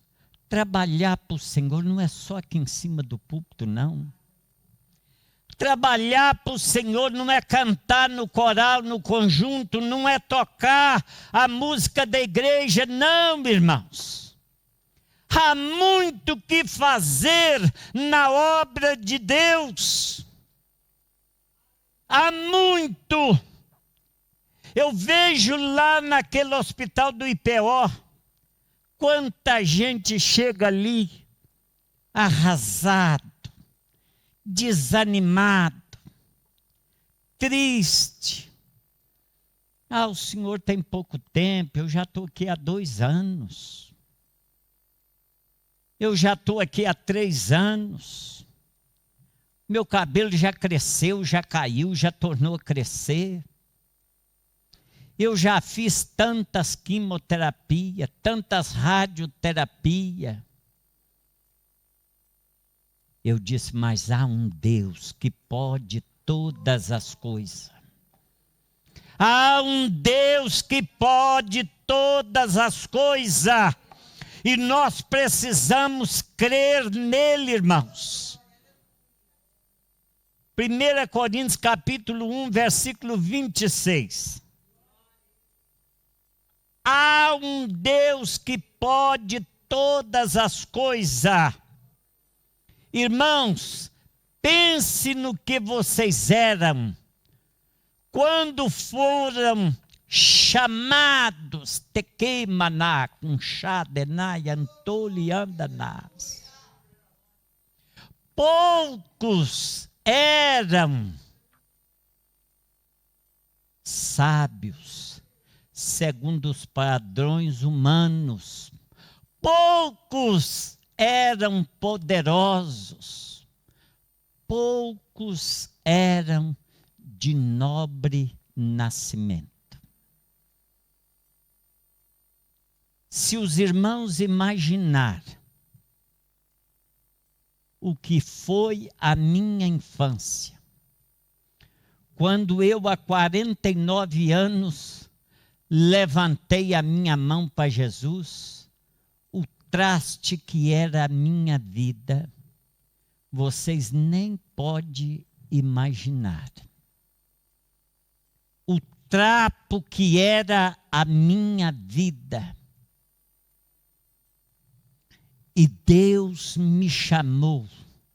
trabalhar para o Senhor não é só aqui em cima do púlpito, não. Trabalhar para o Senhor não é cantar no coral, no conjunto, não é tocar a música da igreja, não, irmãos. Há muito que fazer na obra de Deus. Há muito. Eu vejo lá naquele hospital do IPO, quanta gente chega ali arrasado, desanimado, triste. O senhor tem pouco tempo, eu já estou aqui há 2 anos. Eu já estou aqui há 3 anos. Meu cabelo já cresceu, já caiu, já tornou a crescer. Eu já fiz tantas quimioterapias, tantas radioterapias. Eu disse, mas há um Deus que pode todas as coisas. Há um Deus que pode todas as coisas. E nós precisamos crer nele, irmãos. 1 Coríntios capítulo 1, versículo 26. Há um Deus que pode todas as coisas. Irmãos, pense no que vocês eram quando foram chamados Tequemaná, Kunchadenai, Antoliandanás. Poucos eram sábios, segundo os padrões humanos. Poucos eram poderosos. Poucos eram de nobre nascimento. Se os irmãos imaginar o que foi a minha infância, quando eu, há 49 anos, levantei a minha mão para Jesus, o traste que era a minha vida, vocês nem podem imaginar. O trapo que era a minha vida. E Deus me chamou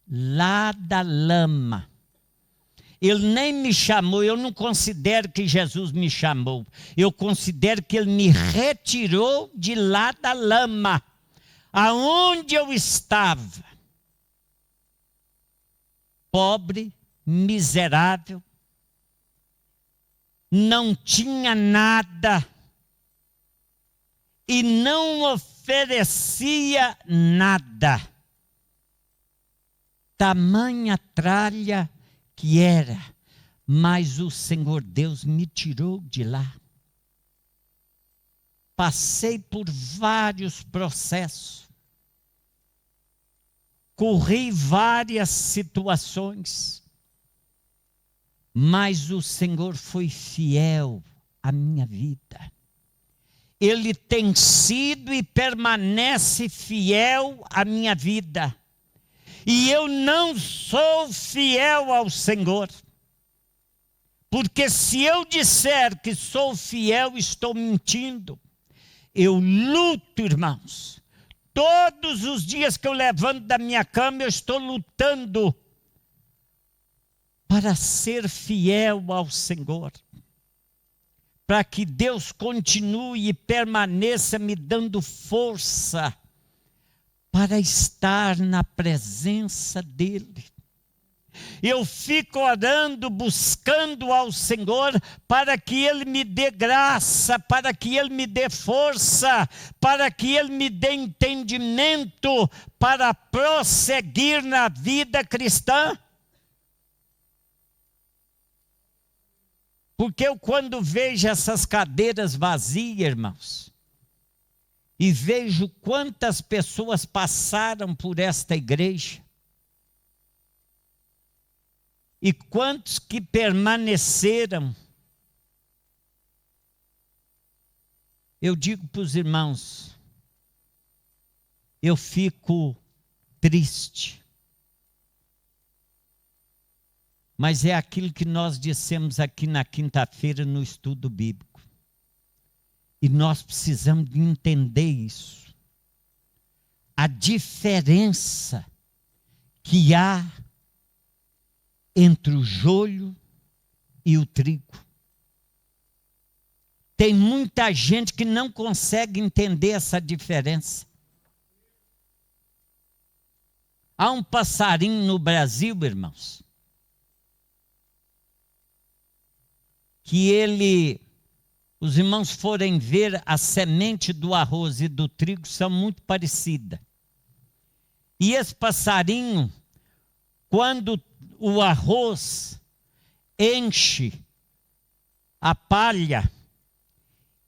lá da lama. Ele nem me chamou, eu não considero que Jesus me chamou. Eu considero que Ele me retirou de lá da lama, aonde eu estava. Pobre, miserável, não tinha nada e não oferecia nada. Tamanha tralha que era, mas o Senhor Deus me tirou de lá. Passei por vários processos, corri várias situações, mas o Senhor foi fiel à minha vida. Ele tem sido e permanece fiel à minha vida. E eu não sou fiel ao Senhor. Porque se eu disser que sou fiel, estou mentindo. Eu luto, irmãos. Todos os dias que eu levanto da minha cama, eu estou lutando para ser fiel ao Senhor. Para que Deus continue e permaneça me dando força para estar na presença dEle. Eu fico orando, buscando ao Senhor para que Ele me dê graça, para que Ele me dê força, para que Ele me dê entendimento para prosseguir na vida cristã. Porque eu, quando vejo essas cadeiras vazias, irmãos, e vejo quantas pessoas passaram por esta igreja, e quantos que permaneceram, eu digo para os irmãos, eu fico triste. Mas é aquilo que nós dissemos aqui na quinta-feira no estudo bíblico. E nós precisamos de entender isso. A diferença que há entre o joio e o trigo. Tem muita gente que não consegue entender essa diferença. Há um passarinho no Brasil, irmãos, que os irmãos forem ver, a semente do arroz e do trigo são muito parecidas. E esse passarinho, quando o arroz enche a palha,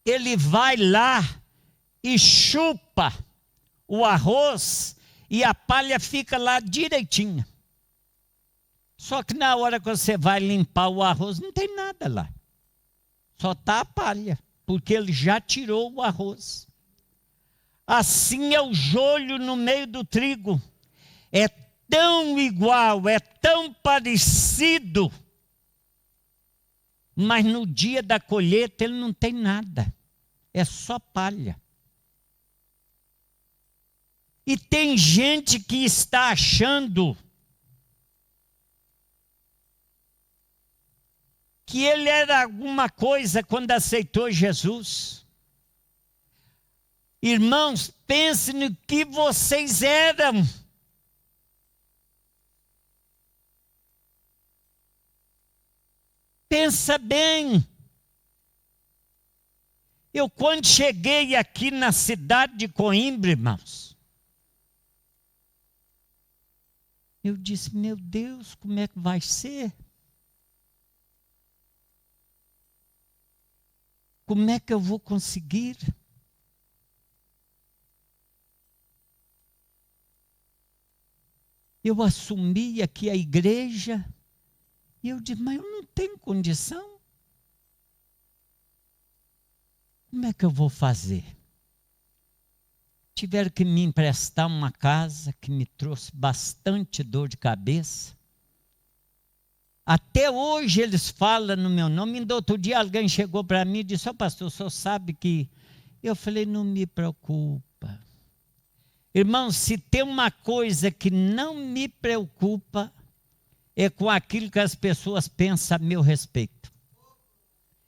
ele vai lá e chupa o arroz e a palha fica lá direitinha. Só que na hora que você vai limpar o arroz, não tem nada lá. Só está a palha, porque ele já tirou o arroz. Assim é o joio no meio do trigo. É tão igual, é tão parecido, mas no dia da colheita ele não tem nada, é só palha. E tem gente que está achando que ele era alguma coisa quando aceitou Jesus. Irmãos, pensem no que vocês eram. Pensa bem. Eu, quando cheguei aqui na cidade de Coimbra, irmãos, eu disse, meu Deus, como é que vai ser? Como é que eu vou conseguir? Eu assumi aqui a igreja, e eu disse, mas eu não tenho condição. Como é que eu vou fazer? Tiveram que me emprestar uma casa que me trouxe bastante dor de cabeça. Até hoje eles falam no meu nome. Ainda outro dia alguém chegou para mim e disse, pastor, o senhor sabe que... Eu falei, não me preocupa. Irmão, se tem uma coisa que não me preocupa, é com aquilo que as pessoas pensam a meu respeito.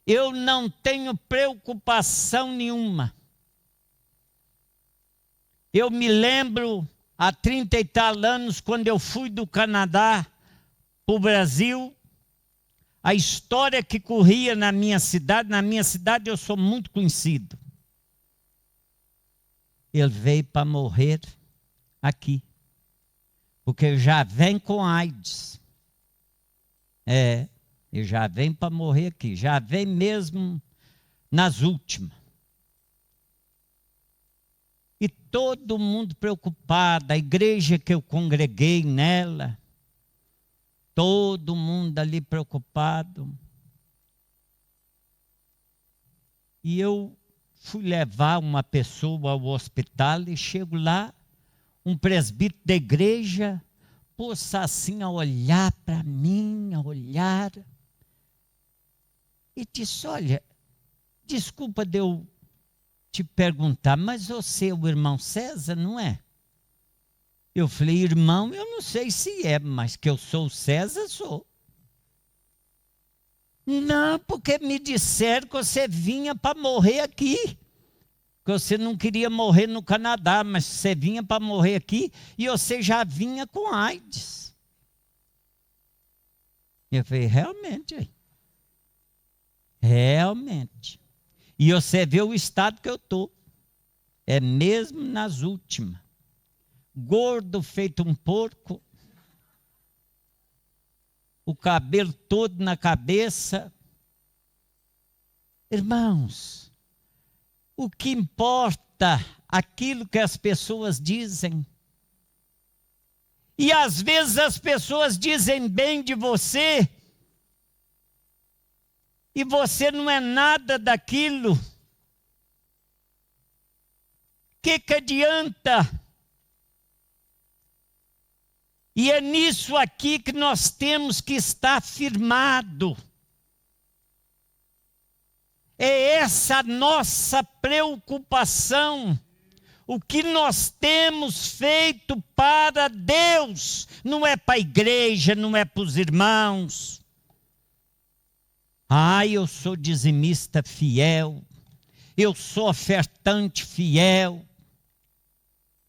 Eu não tenho preocupação nenhuma. Eu me lembro, há 30 e tal anos, quando eu fui do Canadá para o Brasil, a história que corria na minha cidade eu sou muito conhecido. Ele veio para morrer aqui, porque já vem com AIDS. Ele já vem para morrer aqui, já vem mesmo nas últimas. E todo mundo preocupado, a igreja que eu congreguei nela, todo mundo ali preocupado. E eu fui levar uma pessoa ao hospital e chego lá, um presbítero da igreja, poxa assim a olhar para mim, a olhar, e disse, olha, desculpa de eu te perguntar, mas você é o irmão César, não é? Eu falei, irmão, eu não sei se é, mas que eu sou o César, sou. Não, porque me disseram que você vinha para morrer aqui. Que você não queria morrer no Canadá, mas você vinha para morrer aqui e você já vinha com AIDS. Eu falei, realmente. Realmente. E você vê o estado que eu estou. É mesmo nas últimas. Gordo feito um porco. O cabelo todo na cabeça. Irmãos, o que importa aquilo que as pessoas dizem. E às vezes as pessoas dizem bem de você e você não é nada daquilo. O que adianta? E é nisso aqui que nós temos que estar firmado. É essa a nossa preocupação. O que nós temos feito para Deus, não é para a igreja, não é para os irmãos. Eu sou dizimista fiel, eu sou ofertante fiel.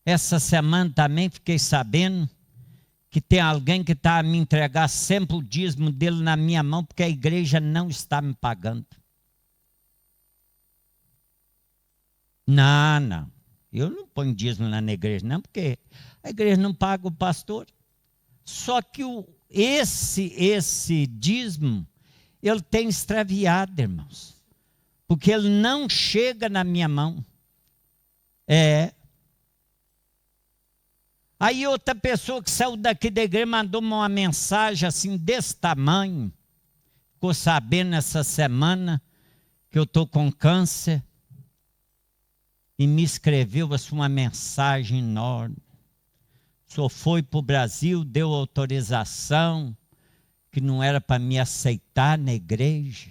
Essa semana também fiquei sabendo que tem alguém que está a me entregar sempre o dízimo dele na minha mão, porque a igreja não está me pagando. Não. Eu não ponho dízimo lá na igreja, não, porque a igreja não paga o pastor. Só que esse dízimo, ele tem extraviado, irmãos. Porque ele não chega na minha mão. Aí outra pessoa que saiu daqui da igreja mandou uma mensagem assim, desse tamanho. Ficou sabendo essa semana que eu estou com câncer. E me escreveu assim, uma mensagem enorme. O senhor foi para o Brasil, deu autorização, que não era para me aceitar na igreja.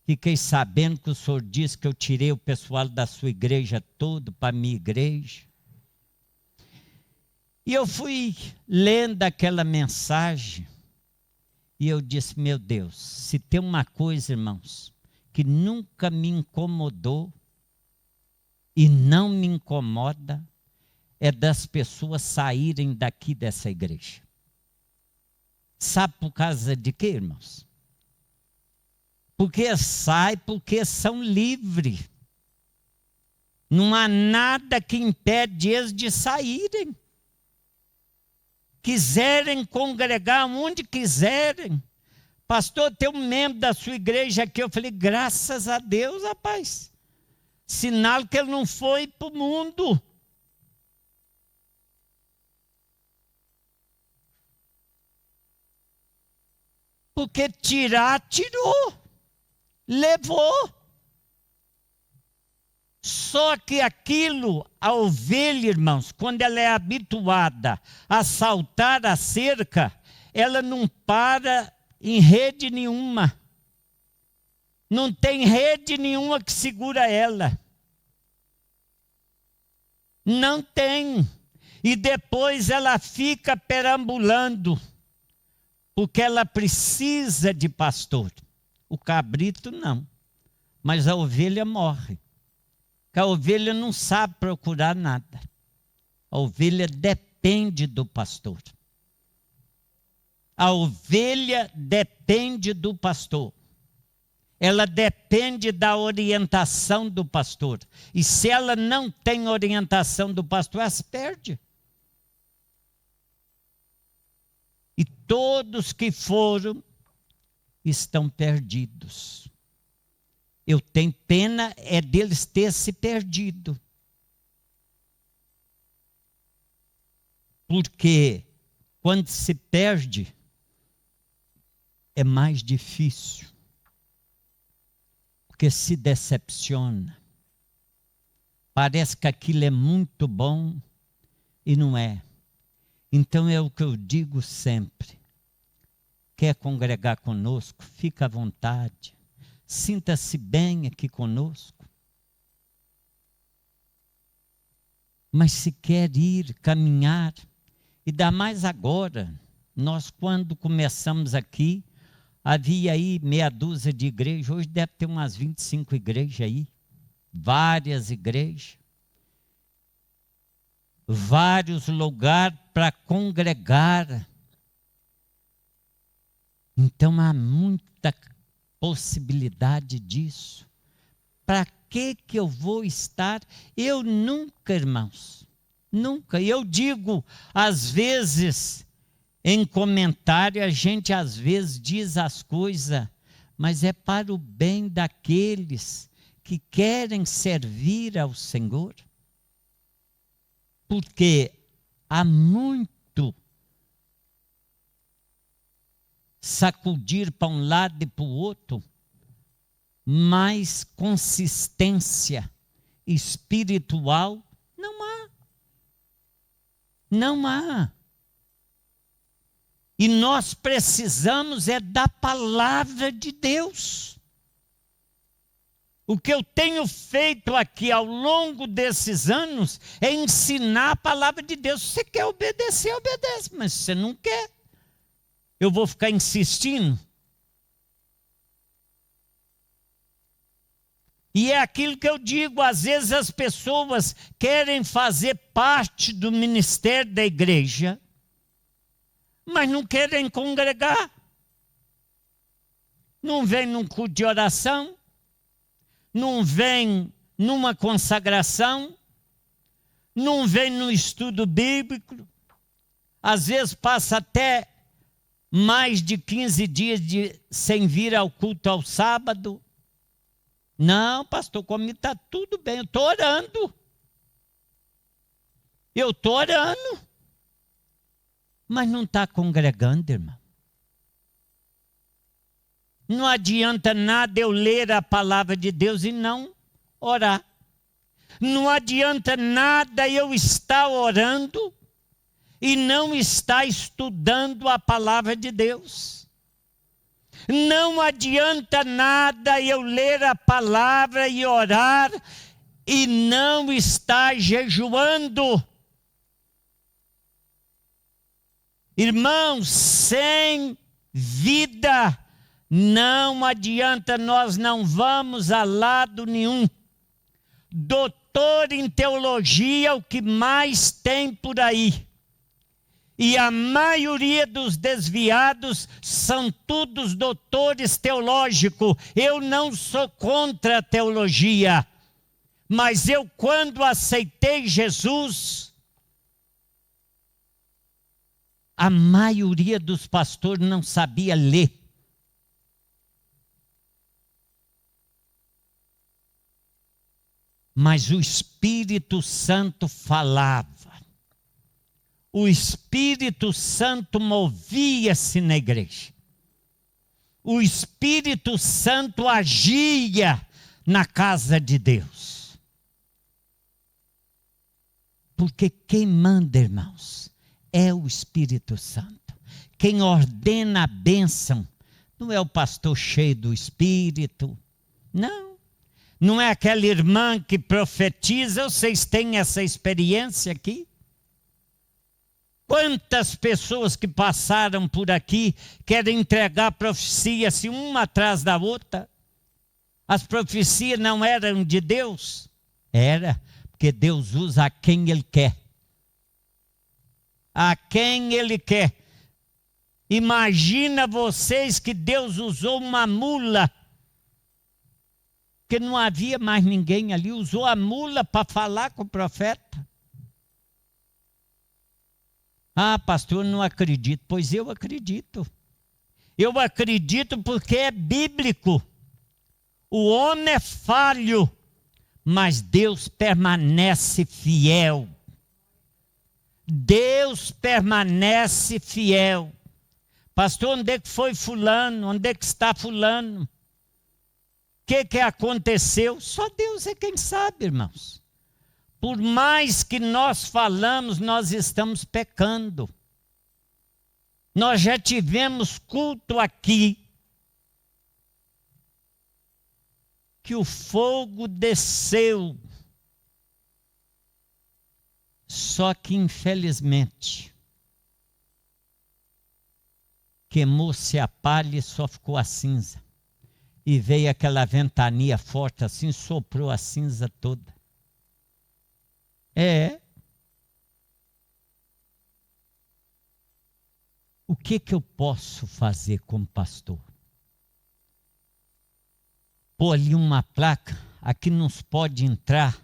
Fiquei sabendo que o senhor disse que eu tirei o pessoal da sua igreja todo para a minha igreja. E eu fui lendo aquela mensagem, e eu disse, meu Deus, se tem uma coisa, irmãos, que nunca me incomodou, e não me incomoda, é das pessoas saírem daqui dessa igreja. Sabe por causa de quê, irmãos? Porque porque são livres. Não há nada que impede eles de saírem. Quiserem congregar onde quiserem. Pastor, tem um membro da sua igreja aqui. Eu falei, graças a Deus, rapaz. Sinal que ele não foi para o mundo. Porque tirar, tirou. Levou. Só que aquilo, a ovelha, irmãos, quando ela é habituada a saltar a cerca, ela não para em rede nenhuma. Não tem rede nenhuma que segura ela. Não tem. E depois ela fica perambulando, porque ela precisa de pastor. O cabrito não, mas a ovelha morre. Porque a ovelha não sabe procurar nada. A ovelha depende do pastor. A ovelha depende do pastor. Ela depende da orientação do pastor. E se ela não tem orientação do pastor, ela se perde. E todos que foram estão perdidos. Eu tenho pena deles ter se perdido. Porque quando se perde, é mais difícil. Porque se decepciona. Parece que aquilo é muito bom e não é. Então é o que eu digo sempre. Quer congregar conosco? Fica à vontade. Sinta-se bem aqui conosco. Mas se quer ir, caminhar, e dá mais agora. Nós quando começamos aqui, havia aí meia dúzia de igrejas, hoje deve ter umas 25 igrejas aí, várias igrejas, vários lugares para congregar. Então há muita possibilidade disso. Para que eu vou estar? Eu nunca, irmãos, nunca. Eu digo, às vezes, em comentário, a gente às vezes diz as coisas, mas é para o bem daqueles que querem servir ao Senhor. Porque há muito sacudir para um lado e para o outro, mas consistência espiritual não há. Não há. E nós precisamos é da palavra de Deus. O que eu tenho feito aqui ao longo desses anos é ensinar a palavra de Deus. Se você quer obedecer, obedece. Mas se você não quer, eu vou ficar insistindo. E é aquilo que eu digo, às vezes as pessoas querem fazer parte do ministério da igreja, mas não querem congregar. Não vem num culto de oração, não vem numa consagração, não vem no estudo bíblico, às vezes passa até mais de 15 dias sem vir ao culto ao sábado. Não, pastor, comigo está tudo bem, eu estou orando. Eu estou orando. Mas não está congregando, irmão. Não adianta nada eu ler a palavra de Deus e não orar. Não adianta nada eu estar orando e não estar estudando a palavra de Deus. Não adianta nada eu ler a palavra e orar e não estar jejuando. Irmãos, sem vida não adianta, nós não vamos a lado nenhum. Doutor em teologia é o que mais tem por aí. E a maioria dos desviados são todos doutores teológicos. Eu não sou contra a teologia, mas eu, quando aceitei Jesus, a maioria dos pastores não sabia ler. Mas o Espírito Santo falava. O Espírito Santo movia-se na igreja. O Espírito Santo agia na casa de Deus. Porque quem manda, irmãos, é o Espírito Santo. Quem ordena a bênção não é o pastor cheio do Espírito. Não. Não é aquela irmã que profetiza. Vocês têm essa experiência aqui? Quantas pessoas que passaram por aqui querem entregar profecia assim, uma atrás da outra? As profecias não eram de Deus? Era, porque Deus usa a quem Ele quer. A quem Ele quer. Imagina vocês que Deus usou uma mula, porque não havia mais ninguém ali, usou a mula para falar com o profeta. Ah, pastor, eu não acredito. Pois eu acredito. Eu acredito porque é bíblico. O homem é falho, mas Deus permanece fiel. Deus permanece fiel. Pastor, onde é que foi fulano? Onde é que está fulano? O que aconteceu? Só Deus é quem sabe, irmãos. Por mais que nós falamos, nós estamos pecando. Nós já tivemos culto aqui, que o fogo desceu. Só que, infelizmente, queimou-se a palha e só ficou a cinza. E veio aquela ventania forte assim, soprou a cinza toda. O que eu posso fazer como pastor? Pôr ali uma placa, aqui não pode entrar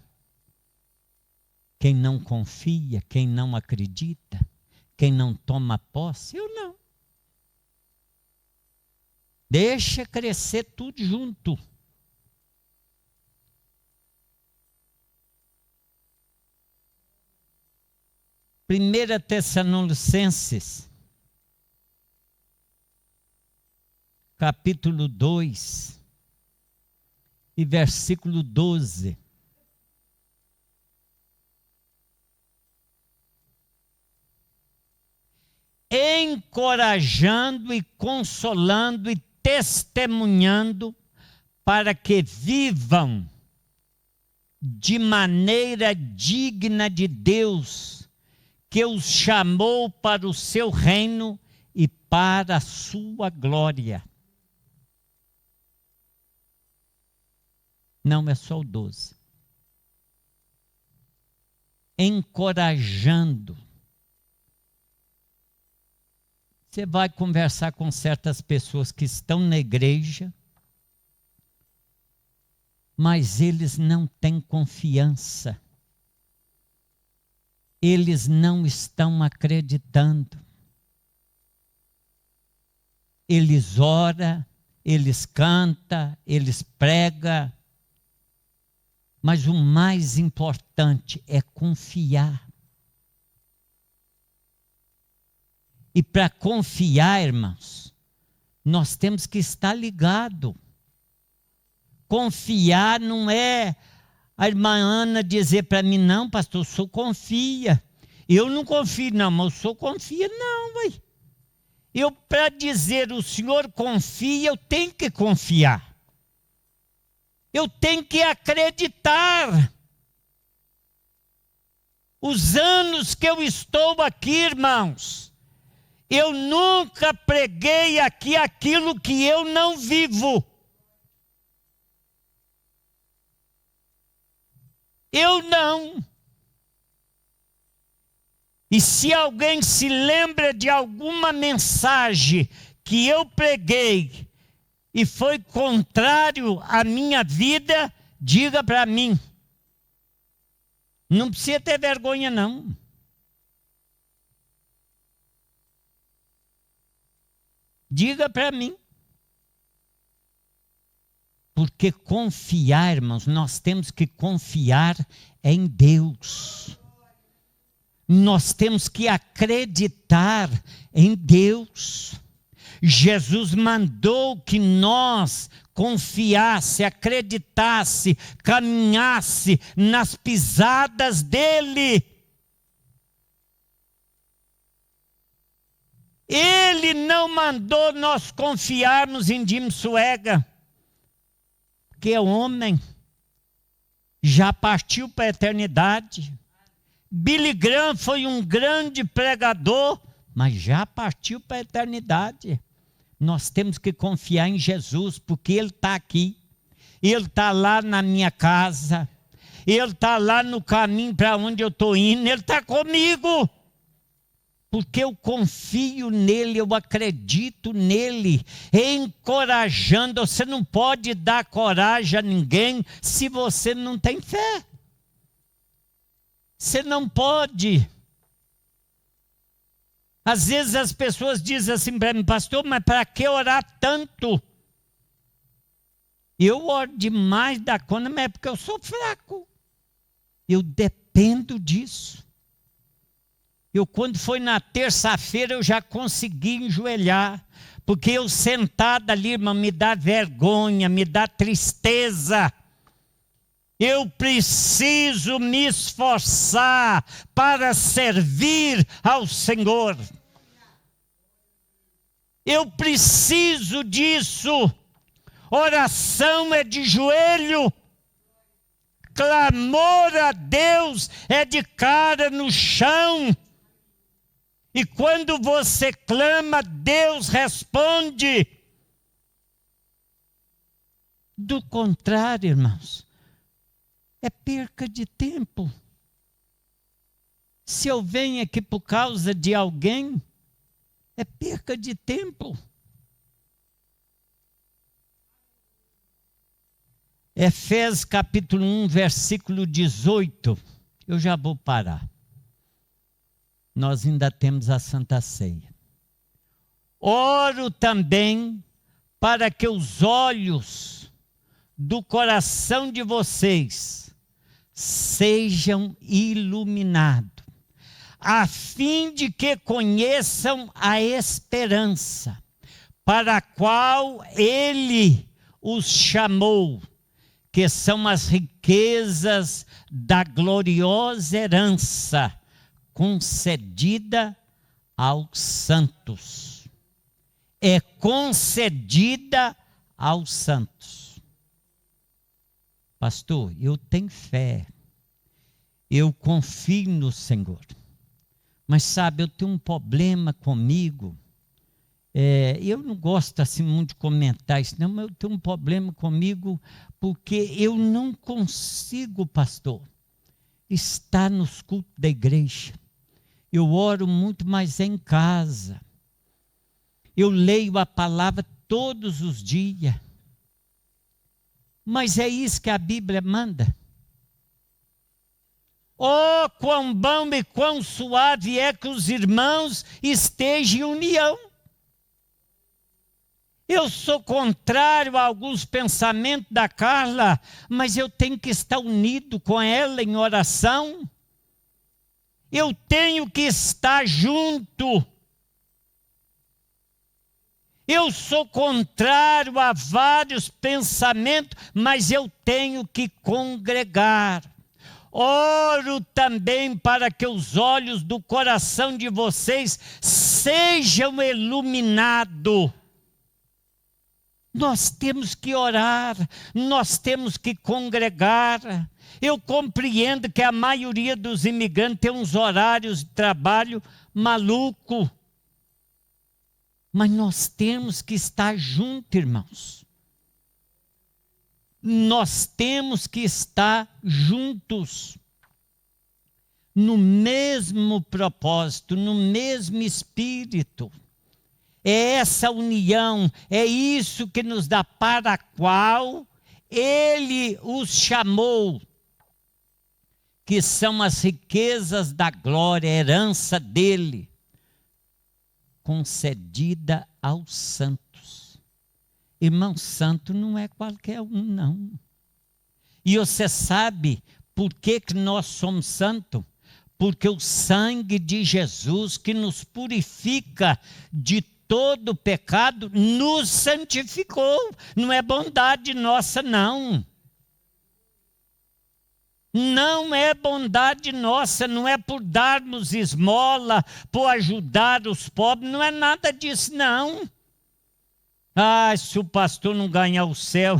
quem não confia, quem não acredita, quem não toma posse. Eu não. Deixa crescer tudo junto. Primeira Tessalonicenses, capítulo 2, e versículo 12. Encorajando e consolando e testemunhando para que vivam de maneira digna de Deus, que os chamou para o seu reino e para a sua glória. Não é só o 12. Encorajando. Você vai conversar com certas pessoas que estão na igreja, mas eles não têm confiança. Eles não estão acreditando. Eles oram, eles cantam, eles pregam, mas o mais importante é confiar. E para confiar, irmãos, nós temos que estar ligado. Confiar não é a irmã Ana dizer para mim, não, pastor, o senhor confia. Eu não confio, não, mas o senhor confia, não, ué. Eu, para dizer o senhor confia, eu tenho que confiar. Eu tenho que acreditar. Os anos que eu estou aqui, irmãos, eu nunca preguei aqui aquilo que eu não vivo. Eu não. E se alguém se lembra de alguma mensagem que eu preguei e foi contrário à minha vida, diga para mim. Não precisa ter vergonha, não. Diga para mim. Porque confiar, irmãos, nós temos que confiar em Deus. Nós temos que acreditar em Deus. Jesus mandou que nós confiasse, acreditasse, caminhasse nas pisadas dele. Ele não mandou nós confiarmos em Jim Suega, que é homem, já partiu para a eternidade. Billy Graham foi um grande pregador, mas já partiu para a eternidade. Nós temos que confiar em Jesus, porque Ele está aqui. Ele está lá na minha casa. Ele está lá no caminho para onde eu estou indo. Ele está comigo. Porque eu confio nele, eu acredito nele, encorajando. Você não pode dar coragem a ninguém se você não tem fé. Você não pode. Às vezes as pessoas dizem assim para mim, pastor, mas para que orar tanto? Eu oro demais da conta, mas é porque eu sou fraco. Eu dependo disso. Eu, quando foi na terça-feira, eu já consegui enjoelhar, porque eu sentado ali, irmão, me dá vergonha, me dá tristeza. Eu preciso me esforçar para servir ao Senhor. Eu preciso disso. Oração é de joelho. Clamor a Deus é de cara no chão. E quando você clama, Deus responde. Do contrário, irmãos, é perca de tempo. Se eu venho aqui por causa de alguém, É perca de tempo. Efésios capítulo 1, versículo 18. Eu já vou parar. Nós ainda temos a Santa Ceia. Oro também para que os olhos do coração de vocês sejam iluminados, a fim de que conheçam a esperança para a qual Ele os chamou, que são as riquezas da gloriosa herança concedida aos santos. É concedida aos santos. Pastor, eu tenho fé, eu confio no Senhor, mas sabe, eu tenho um problema comigo. Eu não gosto assim muito de comentar isso, não, mas eu tenho um problema comigo porque eu não consigo, pastor, estar nos cultos da igreja. Eu oro muito mais em casa. Eu leio a palavra todos os dias. Mas é isso que a Bíblia manda. Oh, quão bom e quão suave é que os irmãos estejam em união. Eu sou contrário a alguns pensamentos da Carla, mas eu tenho que estar unido com ela em oração. Eu tenho que estar junto. Eu sou contrário a vários pensamentos, mas eu tenho que congregar. Oro também para que os olhos do coração de vocês sejam iluminados. Nós temos que orar, nós temos que congregar. Eu compreendo que a maioria dos imigrantes tem uns horários de trabalho maluco. Mas nós temos que estar juntos, irmãos. Nós temos que estar juntos. No mesmo propósito, no mesmo espírito. É essa união, é isso que nos dá, para a qual Ele os chamou, que são as riquezas da glória, herança dele, concedida aos santos. Irmão, santo não é qualquer um, não. E você sabe por que nós somos santos? Porque o sangue de Jesus, que nos purifica de todo pecado, nos santificou. Não é bondade nossa, não. Não é bondade nossa, não é por darmos esmola, por ajudar os pobres, não é nada disso, não. Ah, se o pastor não ganhar o céu,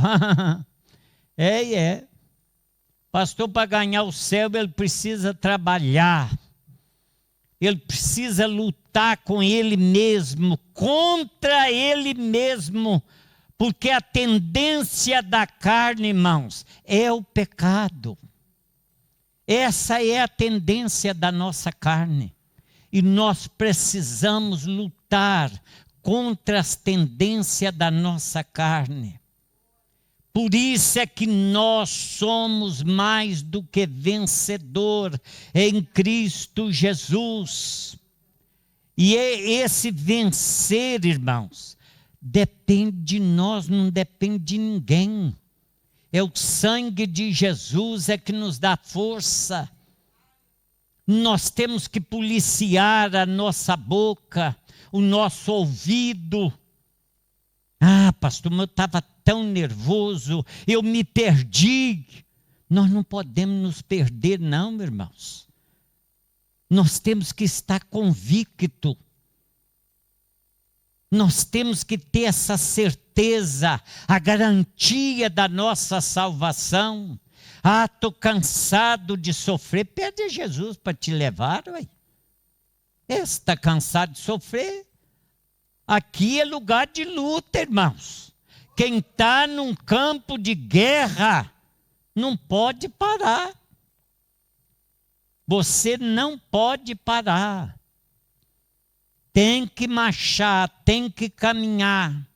pastor, para ganhar o céu, ele precisa trabalhar. Ele precisa lutar com ele mesmo, contra ele mesmo, porque a tendência da carne, irmãos, é o pecado. Essa é a tendência da nossa carne. E nós precisamos lutar contra as tendências da nossa carne. Por isso é que nós somos mais do que vencedor em Cristo Jesus. E esse vencer, irmãos, depende de nós, não depende de ninguém. É o sangue de Jesus é que nos dá força. Nós temos que policiar a nossa boca, o nosso ouvido. Ah, pastor, eu estava tão nervoso, eu me perdi. Nós não podemos nos perder, não, irmãos. Nós temos que estar convicto. Nós temos que ter essa certeza, a garantia da nossa salvação. Ah, estou cansado de sofrer. Pede a Jesus para te levar, ué. Está cansado de sofrer? Aqui é lugar de luta, irmãos. Quem está num campo de guerra não pode parar. Você não pode parar. tem que marchar, tem que caminhar.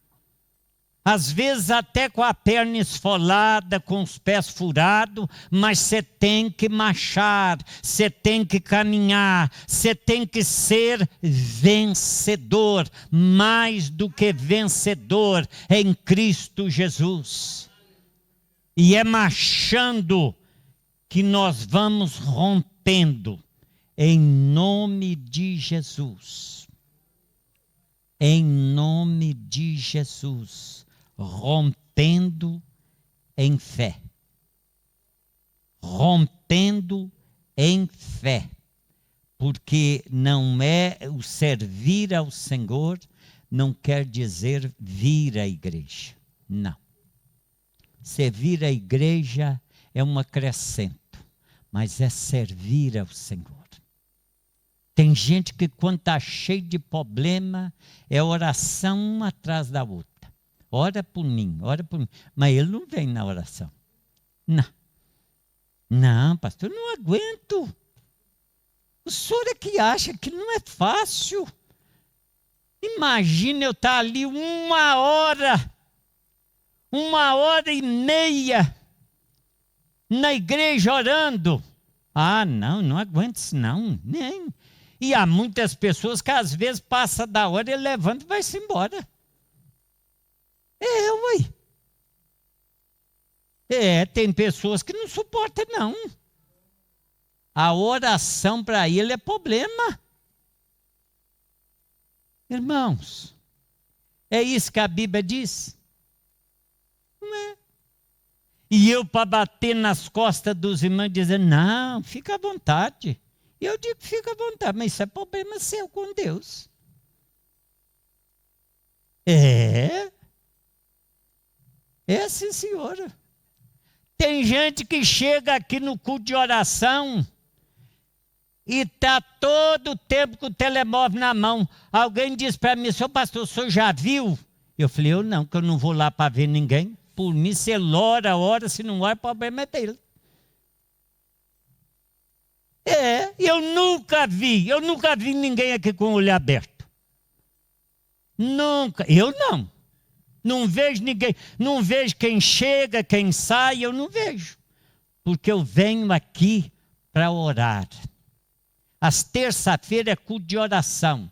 Às vezes até com a perna esfolada, com os pés furados, mas você tem que marchar, você tem que caminhar, você tem que ser vencedor, mais do que vencedor em Cristo Jesus. E é marchando que nós vamos rompendo, em nome de Jesus. Em nome de Jesus. Rompendo em fé. Rompendo em fé. Porque não é o servir ao Senhor, não quer dizer vir à igreja. Não. Servir à igreja é um acrescento, mas é servir ao Senhor. Tem gente que quando está cheio de problema, é oração uma atrás da outra. Ora por mim, mas ele não vem na oração. Não, pastor, eu não aguento. O senhor é que acha que não é fácil. Imagina eu estar ali 1 hora 1h30 na igreja orando. Não aguento isso não, nem. E há muitas pessoas que às vezes passa da hora, ele levanta e vai-se embora. Tem pessoas que não suportam não. A oração para ele é problema. Irmãos, é isso que a Bíblia diz? Não é? E eu para bater nas costas dos irmãos dizendo, não, fica à vontade. E eu digo, fica à vontade, mas isso é problema seu com Deus. Sim, senhora. Tem gente que chega aqui no culto de oração e está todo o tempo com o telemóvel na mão. Alguém diz para mim, seu pastor, o senhor já viu? Eu falei, eu não, que eu não vou lá para ver ninguém. Por mim, se ele ora, se não ora, o problema é dele. Eu nunca vi ninguém aqui com o olho aberto. Nunca, eu não. Não vejo ninguém, não vejo quem chega, quem sai, eu não vejo. Porque eu venho aqui para orar. Às terça-feiras é culto de oração.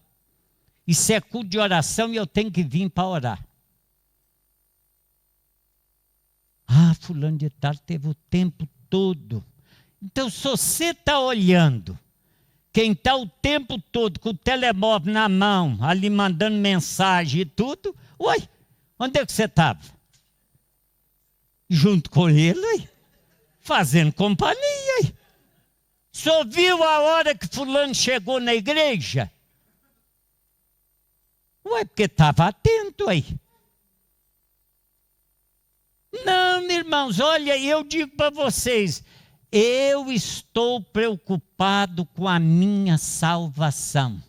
E se é culto de oração, eu tenho que vir para orar. Fulano de tal teve o tempo todo. Então, se você está olhando, quem está o tempo todo com o telemóvel na mão, ali mandando mensagem e tudo, onde é que você estava? Junto com ele, fazendo companhia. Só viu a hora que fulano chegou na igreja? Porque estava atento aí. Não, irmãos, olha, eu digo para vocês, eu estou preocupado com a minha salvação.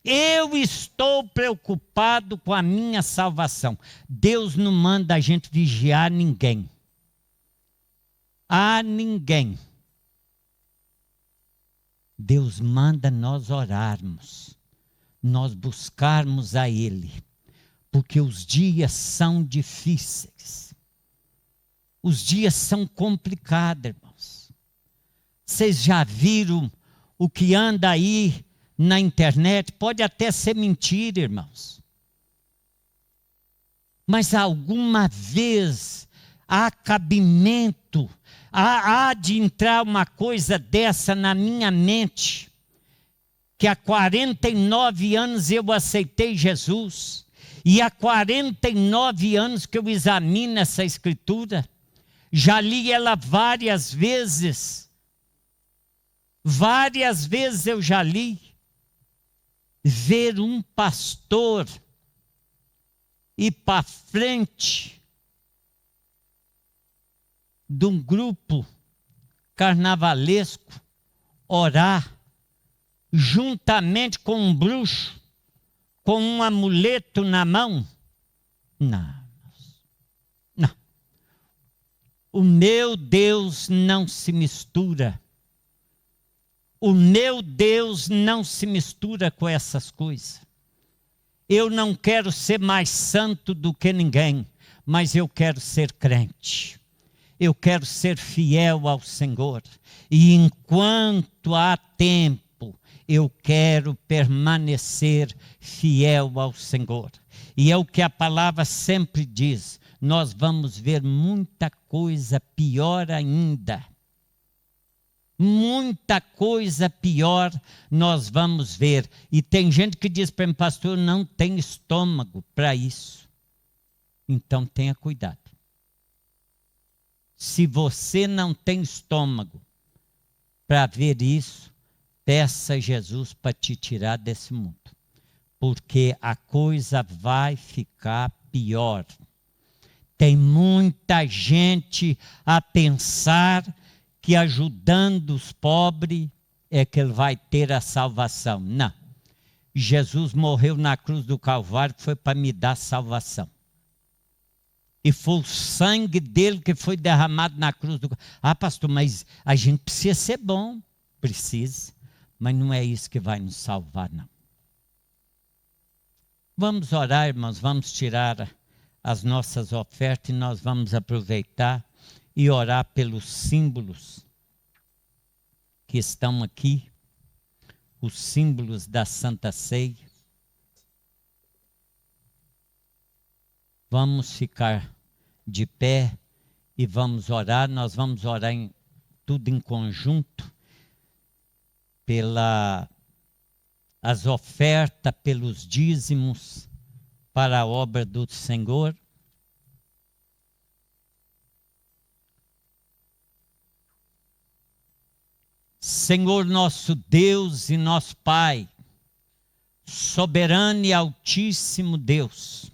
Eu estou preocupado com a minha salvação. Deus não manda a gente vigiar ninguém. A ninguém. Deus manda nós orarmos, nós buscarmos a Ele, porque os dias são difíceis. Os dias são complicados, irmãos. Vocês já viram o que anda aí na internet? Pode até ser mentira, irmãos. Mas alguma vez há cabimento, há de entrar uma coisa dessa na minha mente, que há 49 anos eu aceitei Jesus, e há 49 anos que eu examino essa escritura, já li ela várias vezes eu já li, ver um pastor ir para frente de um grupo carnavalesco, orar, juntamente com um bruxo, com um amuleto na mão. Não. O meu Deus não se mistura. o meu Deus não se mistura com essas coisas. Eu não quero ser mais santo do que ninguém, mas eu quero ser crente. Eu quero ser fiel ao Senhor. E enquanto há tempo, eu quero permanecer fiel ao Senhor. E é o que a palavra sempre diz. Nós vamos ver muita coisa pior ainda. Muita coisa pior nós vamos ver. E tem gente que diz para mim, pastor, não tem estômago para isso. Então tenha cuidado. Se você não tem estômago para ver isso, peça a Jesus para te tirar desse mundo. Porque a coisa vai ficar pior. Tem muita gente a pensar que ajudando os pobres é que ele vai ter a salvação. Não. Jesus morreu na cruz do Calvário, foi para me dar salvação. E foi o sangue dele que foi derramado na cruz do Calvário. Ah, pastor, mas a gente precisa ser bom. Precisa. Mas não é isso que vai nos salvar, não. Vamos orar, irmãos, vamos tirar as nossas ofertas e nós vamos aproveitar e orar pelos símbolos que estão aqui, os símbolos da Santa Ceia. Vamos ficar de pé e vamos orar. Nós vamos orar tudo em conjunto, as ofertas, pelos dízimos para a obra do Senhor. Senhor nosso Deus e nosso Pai, soberano e altíssimo Deus,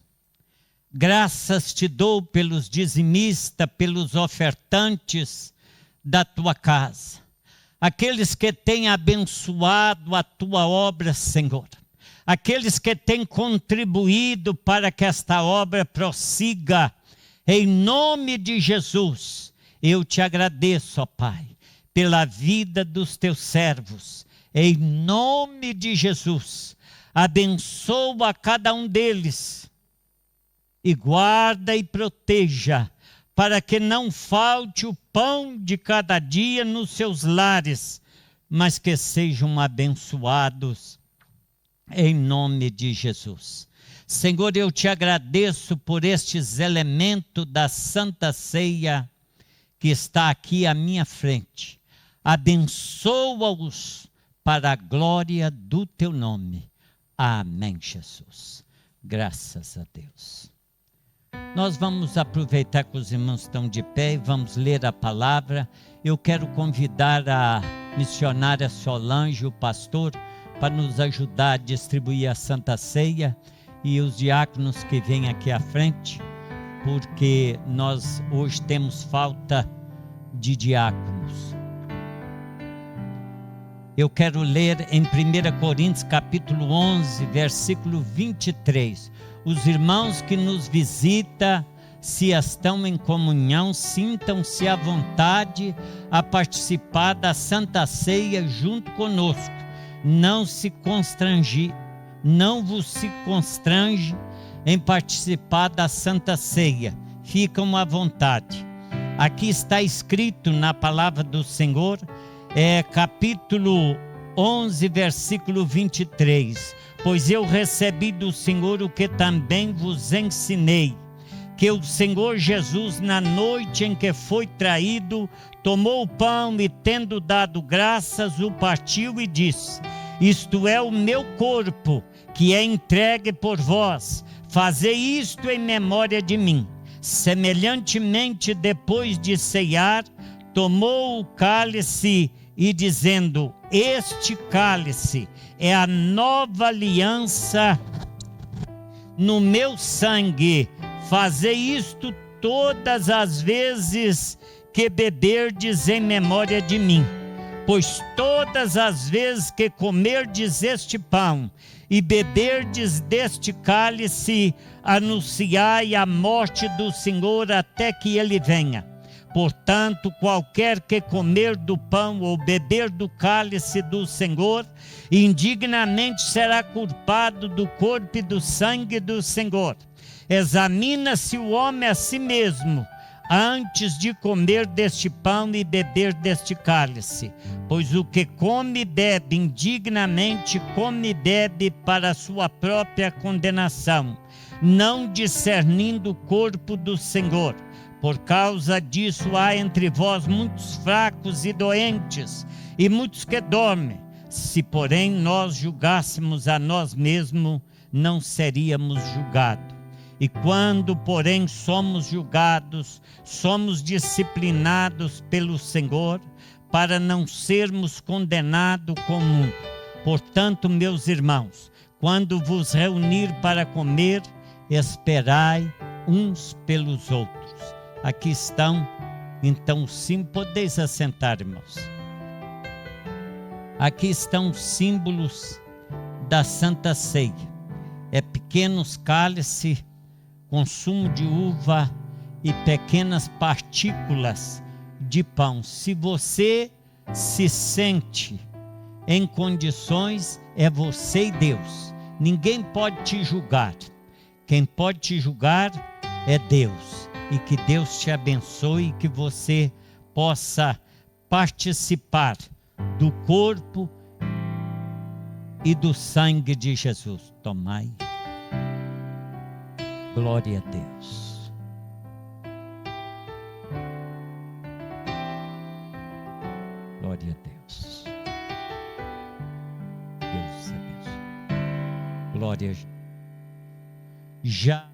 graças te dou pelos dizimistas, pelos ofertantes da tua casa, aqueles que têm abençoado a tua obra, Senhor, aqueles que têm contribuído para que esta obra prossiga, em nome de Jesus, eu te agradeço, ó Pai, pela vida dos teus servos, em nome de Jesus, abençoa cada um deles, e guarda e proteja, para que não falte o pão de cada dia nos seus lares, mas que sejam abençoados, em nome de Jesus. Senhor, eu te agradeço por estes elementos da Santa Ceia, que está aqui à minha frente. Abençoa-os para a glória do teu nome. Amém, Jesus. Graças a Deus. Nós vamos aproveitar que os irmãos estão de pé e vamos ler a palavra. Eu quero convidar a missionária Solange, o pastor, para nos ajudar a distribuir a Santa Ceia, e os diáconos que vêm aqui à frente, porque nós hoje temos falta de diáconos. Eu quero ler em 1 Coríntios capítulo 11, versículo 23. Os irmãos que nos visitam, se estão em comunhão, sintam-se à vontade a participar da Santa Ceia junto conosco. Não vos se constrange em participar da Santa Ceia. Ficam à vontade. Aqui está escrito na palavra do Senhor, capítulo 11, versículo 23. Pois eu recebi do Senhor o que também vos ensinei, que o Senhor Jesus, na noite em que foi traído, tomou o pão e, tendo dado graças, o partiu e disse: isto é o meu corpo, que é entregue por vós. Fazei isto em memória de mim. Semelhantemente, depois de ceiar, tomou o cálice e dizendo: este cálice é a nova aliança no meu sangue. Fazei isto todas as vezes que beberdes em memória de mim. Pois todas as vezes que comerdes este pão e beberdes deste cálice, anunciai a morte do Senhor até que ele venha. Portanto, qualquer que comer do pão ou beber do cálice do Senhor, indignamente será culpado do corpo e do sangue do Senhor. Examina-se o homem a si mesmo, antes de comer deste pão e beber deste cálice. Pois o que come e bebe indignamente, come e bebe para a sua própria condenação, não discernindo o corpo do Senhor. Por causa disso há entre vós muitos fracos e doentes, e muitos que dormem. Se, porém, nós julgássemos a nós mesmos, não seríamos julgados. E quando, porém, somos julgados, somos disciplinados pelo Senhor, para não sermos condenados com o mundo. Portanto, meus irmãos, quando vos reunir para comer, esperai uns pelos outros. Aqui estão, então, sim, podeis assentar, irmãos. Aqui estão os símbolos da Santa Ceia. É pequenos cálices, consumo de uva e pequenas partículas de pão. Se você se sente em condições, é você e Deus. Ninguém pode te julgar. Quem pode te julgar é Deus. E que Deus te abençoe e que você possa participar do corpo e do sangue de Jesus. Tomai. Glória a Deus. Glória a Deus. Deus abençoe. Glória a Deus. Já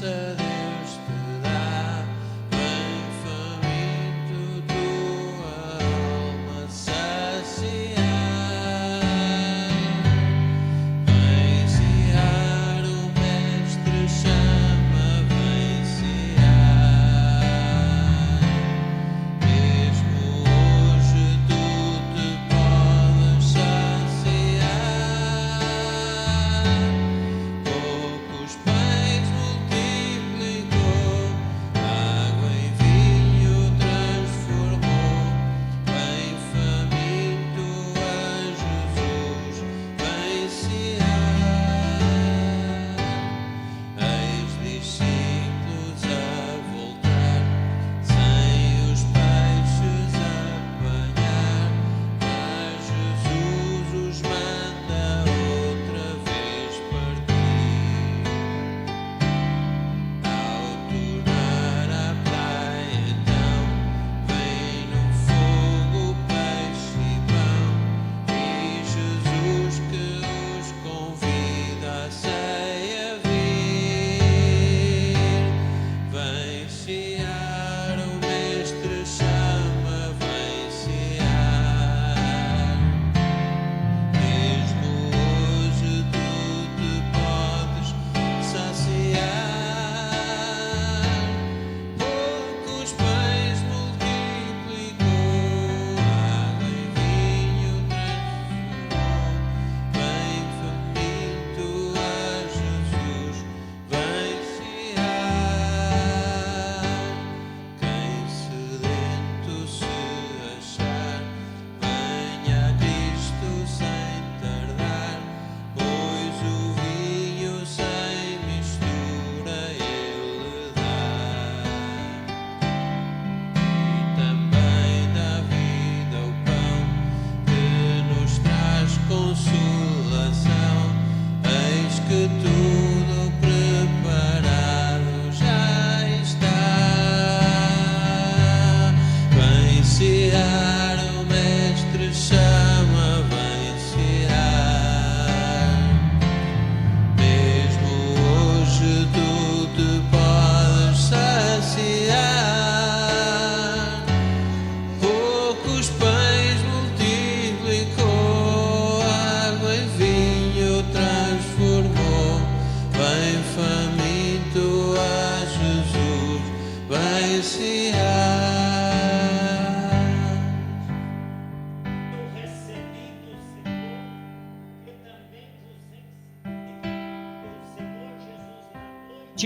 Deus te dá, bem faminto tua alma.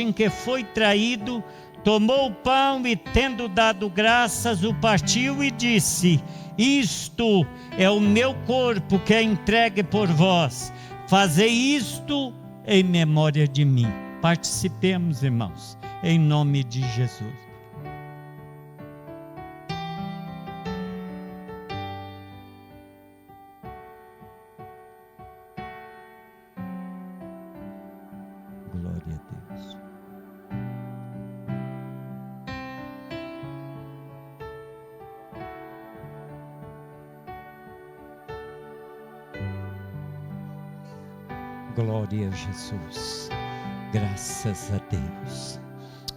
Em que foi traído, tomou o pão e, tendo dado graças, o partiu e disse: isto é o meu corpo que é entregue por vós. Fazei isto em memória de mim. Participemos, irmãos, em nome de Jesus. Glória a Deus. Glória a Jesus, graças a Deus,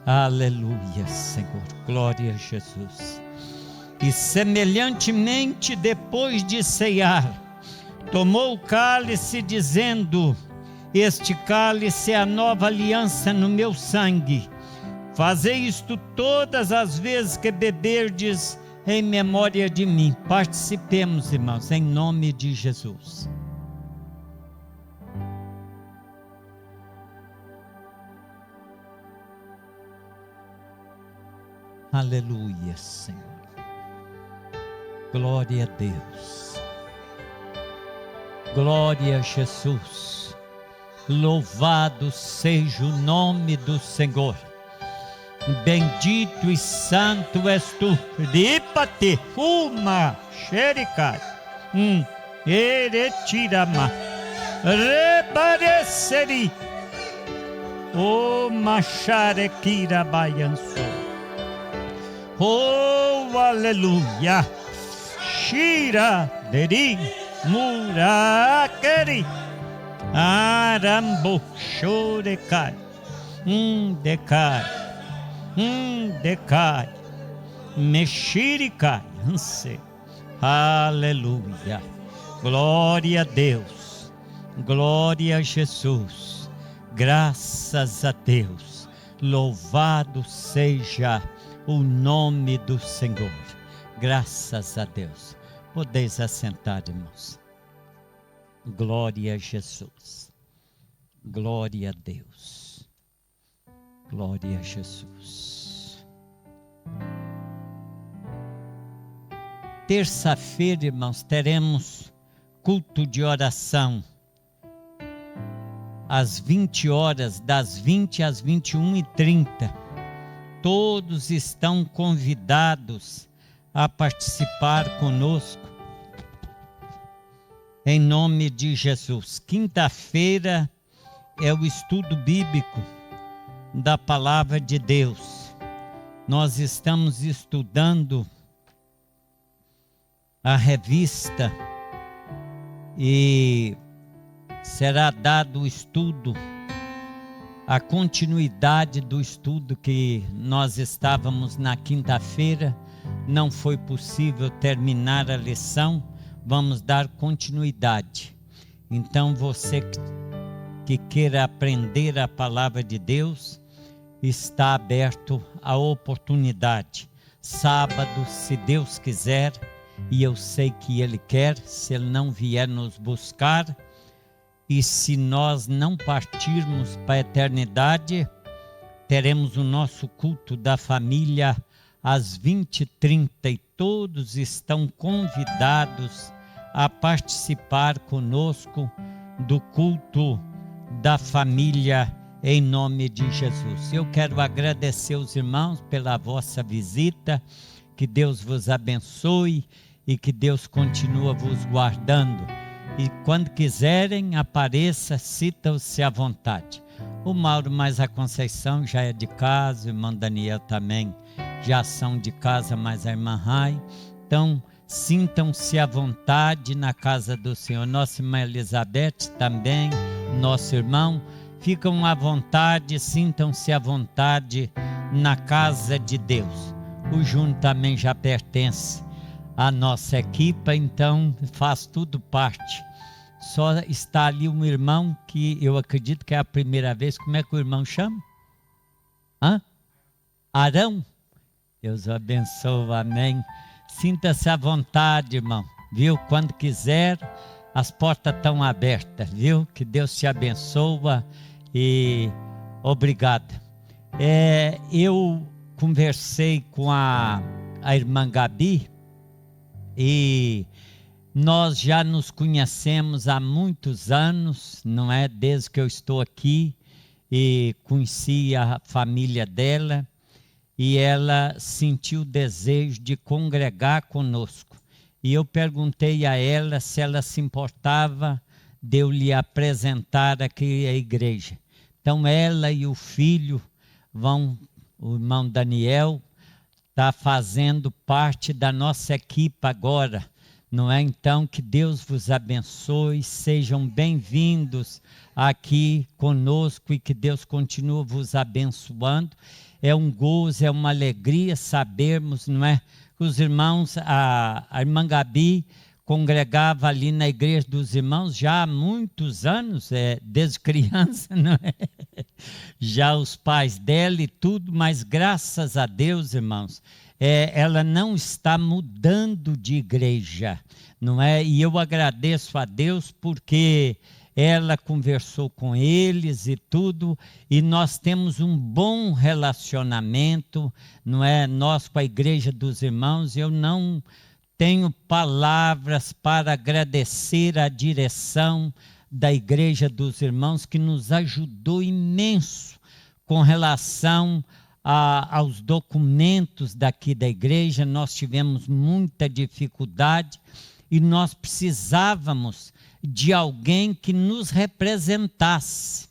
aleluia, Senhor, glória a Jesus. E semelhantemente, depois de ceiar, tomou o cálice, dizendo: este cálice é a nova aliança no meu sangue. Fazei isto todas as vezes que beberdes, em memória de mim. Participemos, irmãos, em nome de Jesus. Aleluia, Senhor. Glória a Deus. Glória a Jesus. Louvado seja o nome do Senhor. Bendito e santo és tu. Ripate, fuma, xericai. Eretirama. Rebareceri. O macharequira baianço. Oh, aleluia. Shira deri murakeri. Arambo chorecai. Decai. Decai. Mexiricai. Aleluia. Glória a Deus. Glória a Jesus. Graças a Deus. Louvado seja o nome do Senhor. Graças a Deus. Podeis assentar, irmãos. Glória a Jesus. Glória a Deus. Glória a Jesus. Terça-feira, irmãos, teremos culto de oração às 20 horas, das 20 às 21h30. Todos estão convidados a participar conosco, em nome de Jesus. Quinta-feira é o estudo bíblico da Palavra de Deus. Nós estamos estudando a revista e será dado o estudo, a continuidade do estudo que nós estávamos na quinta-feira. Não foi possível terminar a lição, vamos dar continuidade. Então você que queira aprender a palavra de Deus, está aberto a oportunidade. Sábado, se Deus quiser, e eu sei que Ele quer, se Ele não vier nos buscar, e se nós não partirmos para a eternidade, teremos o nosso culto da família às 20h30, e todos estão convidados a participar conosco do culto da família em nome de Jesus. Eu quero agradecer os irmãos pela vossa visita, que Deus vos abençoe e que Deus continue vos guardando. E quando quiserem, apareça, sintam-se à vontade. O Mauro mais a Conceição já é de casa, o irmão Daniel também já são de casa, mas a irmã Rai. Então, sintam-se à vontade na casa do Senhor. Nossa irmã Elizabeth também, nosso irmão, ficam à vontade, sintam-se à vontade na casa de Deus. O Júnior também já pertence à nossa equipe, então faz tudo parte. Só está ali um irmão que eu acredito que é a primeira vez. Como é que o irmão chama? Arão? Deus o abençoe, amém. Sinta-se à vontade, irmão, viu? Quando quiser, as portas estão abertas, viu? Que Deus te abençoe e obrigado. Eu conversei com a irmã Gabi e nós já nos conhecemos há muitos anos, não é? Desde que eu estou aqui e conheci a família dela. E ela sentiu o desejo de congregar conosco. E eu perguntei a ela se ela se importava de eu lhe apresentar aqui a igreja. Então ela e o filho o irmão Daniel, está fazendo parte da nossa equipe agora, não é? Então que Deus vos abençoe, sejam bem-vindos aqui conosco e que Deus continue vos abençoando. É um gozo, é uma alegria sabermos, não é? Que os irmãos, a irmã Gabi congregava ali na igreja dos irmãos já há muitos anos, desde criança, não é? Já os pais dela e tudo, mas graças a Deus, irmãos, ela não está mudando de igreja, não é? E eu agradeço a Deus porque ela conversou com eles e tudo, e nós temos um bom relacionamento, não é? Nós com a igreja dos irmãos, eu não tenho palavras para agradecer a direção da igreja dos irmãos, que nos ajudou imenso com relação aos documentos daqui da igreja. Nós tivemos muita dificuldade e nós precisávamos de alguém que nos representasse.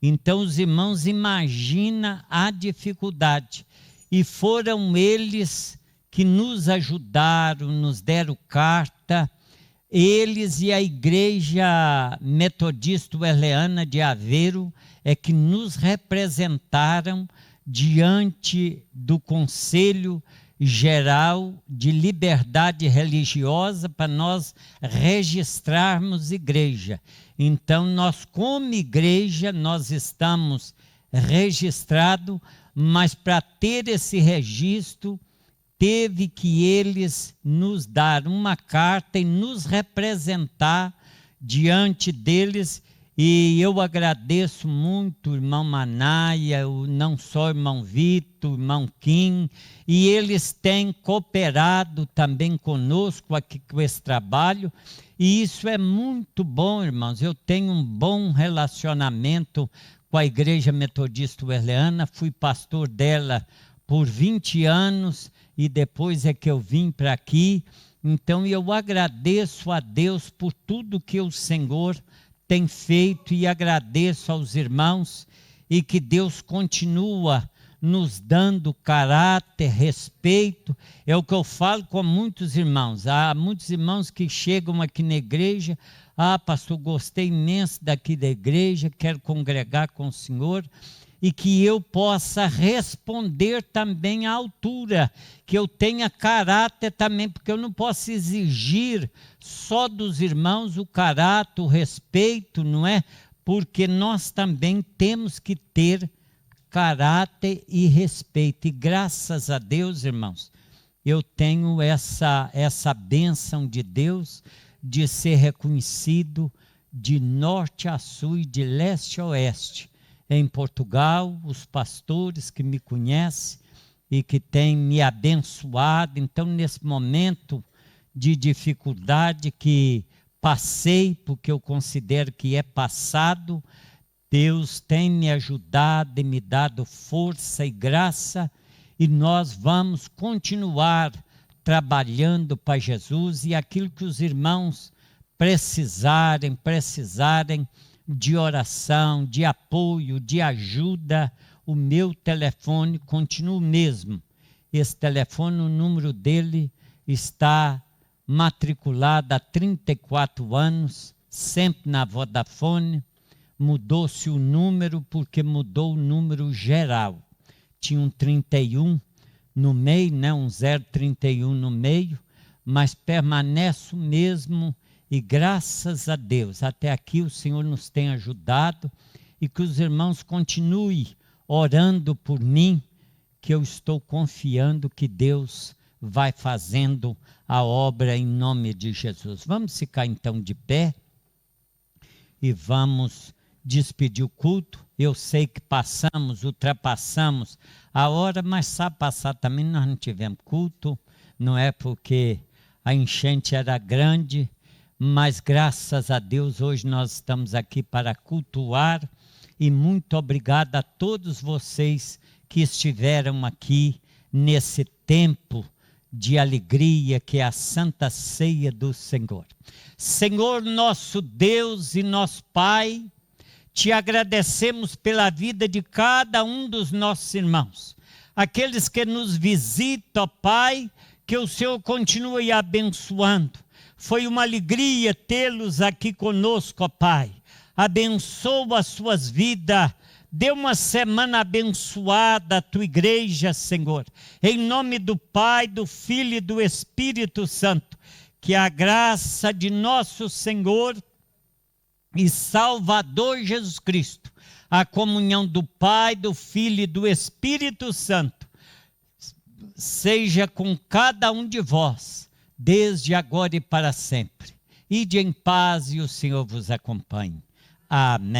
Então os irmãos imaginam a dificuldade, e foram eles que nos ajudaram, nos deram carta, eles e a Igreja Metodista Wesleana de Aveiro que nos representaram diante do Conselho Geral de Liberdade Religiosa para nós registrarmos igreja. Então nós como igreja nós estamos registrados, mas para ter esse registro teve que eles nos dar uma carta e nos representar diante deles. E eu agradeço muito o irmão Manaia, não só o irmão Vitor, o irmão Kim, e eles têm cooperado também conosco aqui com esse trabalho, e isso é muito bom, irmãos. Eu tenho um bom relacionamento com a Igreja Metodista Wesleana, fui pastor dela por 20 anos, e depois é que eu vim para aqui. Então eu agradeço a Deus por tudo que o Senhor tem feito, e agradeço aos irmãos, e que Deus continua nos dando caráter, respeito. É o que eu falo com muitos irmãos. Há muitos irmãos que chegam aqui na igreja: pastor, gostei imenso daqui da igreja, quero congregar com o senhor, e que eu possa responder também à altura, que eu tenha caráter também, porque eu não posso exigir só dos irmãos o caráter, o respeito, não é? Porque nós também temos que ter caráter e respeito, e graças a Deus, irmãos, eu tenho essa bênção de Deus, de ser reconhecido de norte a sul e de leste a oeste. Em Portugal, os pastores que me conhecem e que têm me abençoado. Então, nesse momento de dificuldade que passei, porque eu considero que é passado, Deus tem me ajudado e me dado força e graça, e nós vamos continuar trabalhando para Jesus, e aquilo que os irmãos precisarem de oração, de apoio, de ajuda, o meu telefone continua o mesmo. Esse telefone, o número dele está matriculado há 34 anos, sempre na Vodafone. Mudou-se o número porque mudou o número geral. Tinha um 31 no meio, né? Um 031 no meio, mas permanece o mesmo. E graças a Deus, até aqui o Senhor nos tem ajudado, e que os irmãos continuem orando por mim, que eu estou confiando que Deus vai fazendo a obra em nome de Jesus. Vamos ficar então de pé e vamos despedir o culto. Eu sei que ultrapassamos a hora, mas sabe passar também, nós não tivemos culto, não é porque a enchente era grande, mas graças a Deus hoje nós estamos aqui para cultuar, e muito obrigado a todos vocês que estiveram aqui nesse tempo de alegria que é a Santa Ceia do Senhor. Senhor, nosso Deus e nosso Pai, te agradecemos pela vida de cada um dos nossos irmãos, aqueles que nos visitam, Pai, que o Senhor continue abençoando. Foi uma alegria tê-los aqui conosco, Pai. Abençoa as suas vidas. Dê uma semana abençoada à tua igreja, Senhor. Em nome do Pai, do Filho e do Espírito Santo. Que a graça de nosso Senhor e Salvador Jesus Cristo, a comunhão do Pai, do Filho e do Espírito Santo, seja com cada um de vós, desde agora e para sempre. Ide em paz e o Senhor vos acompanhe. Amém.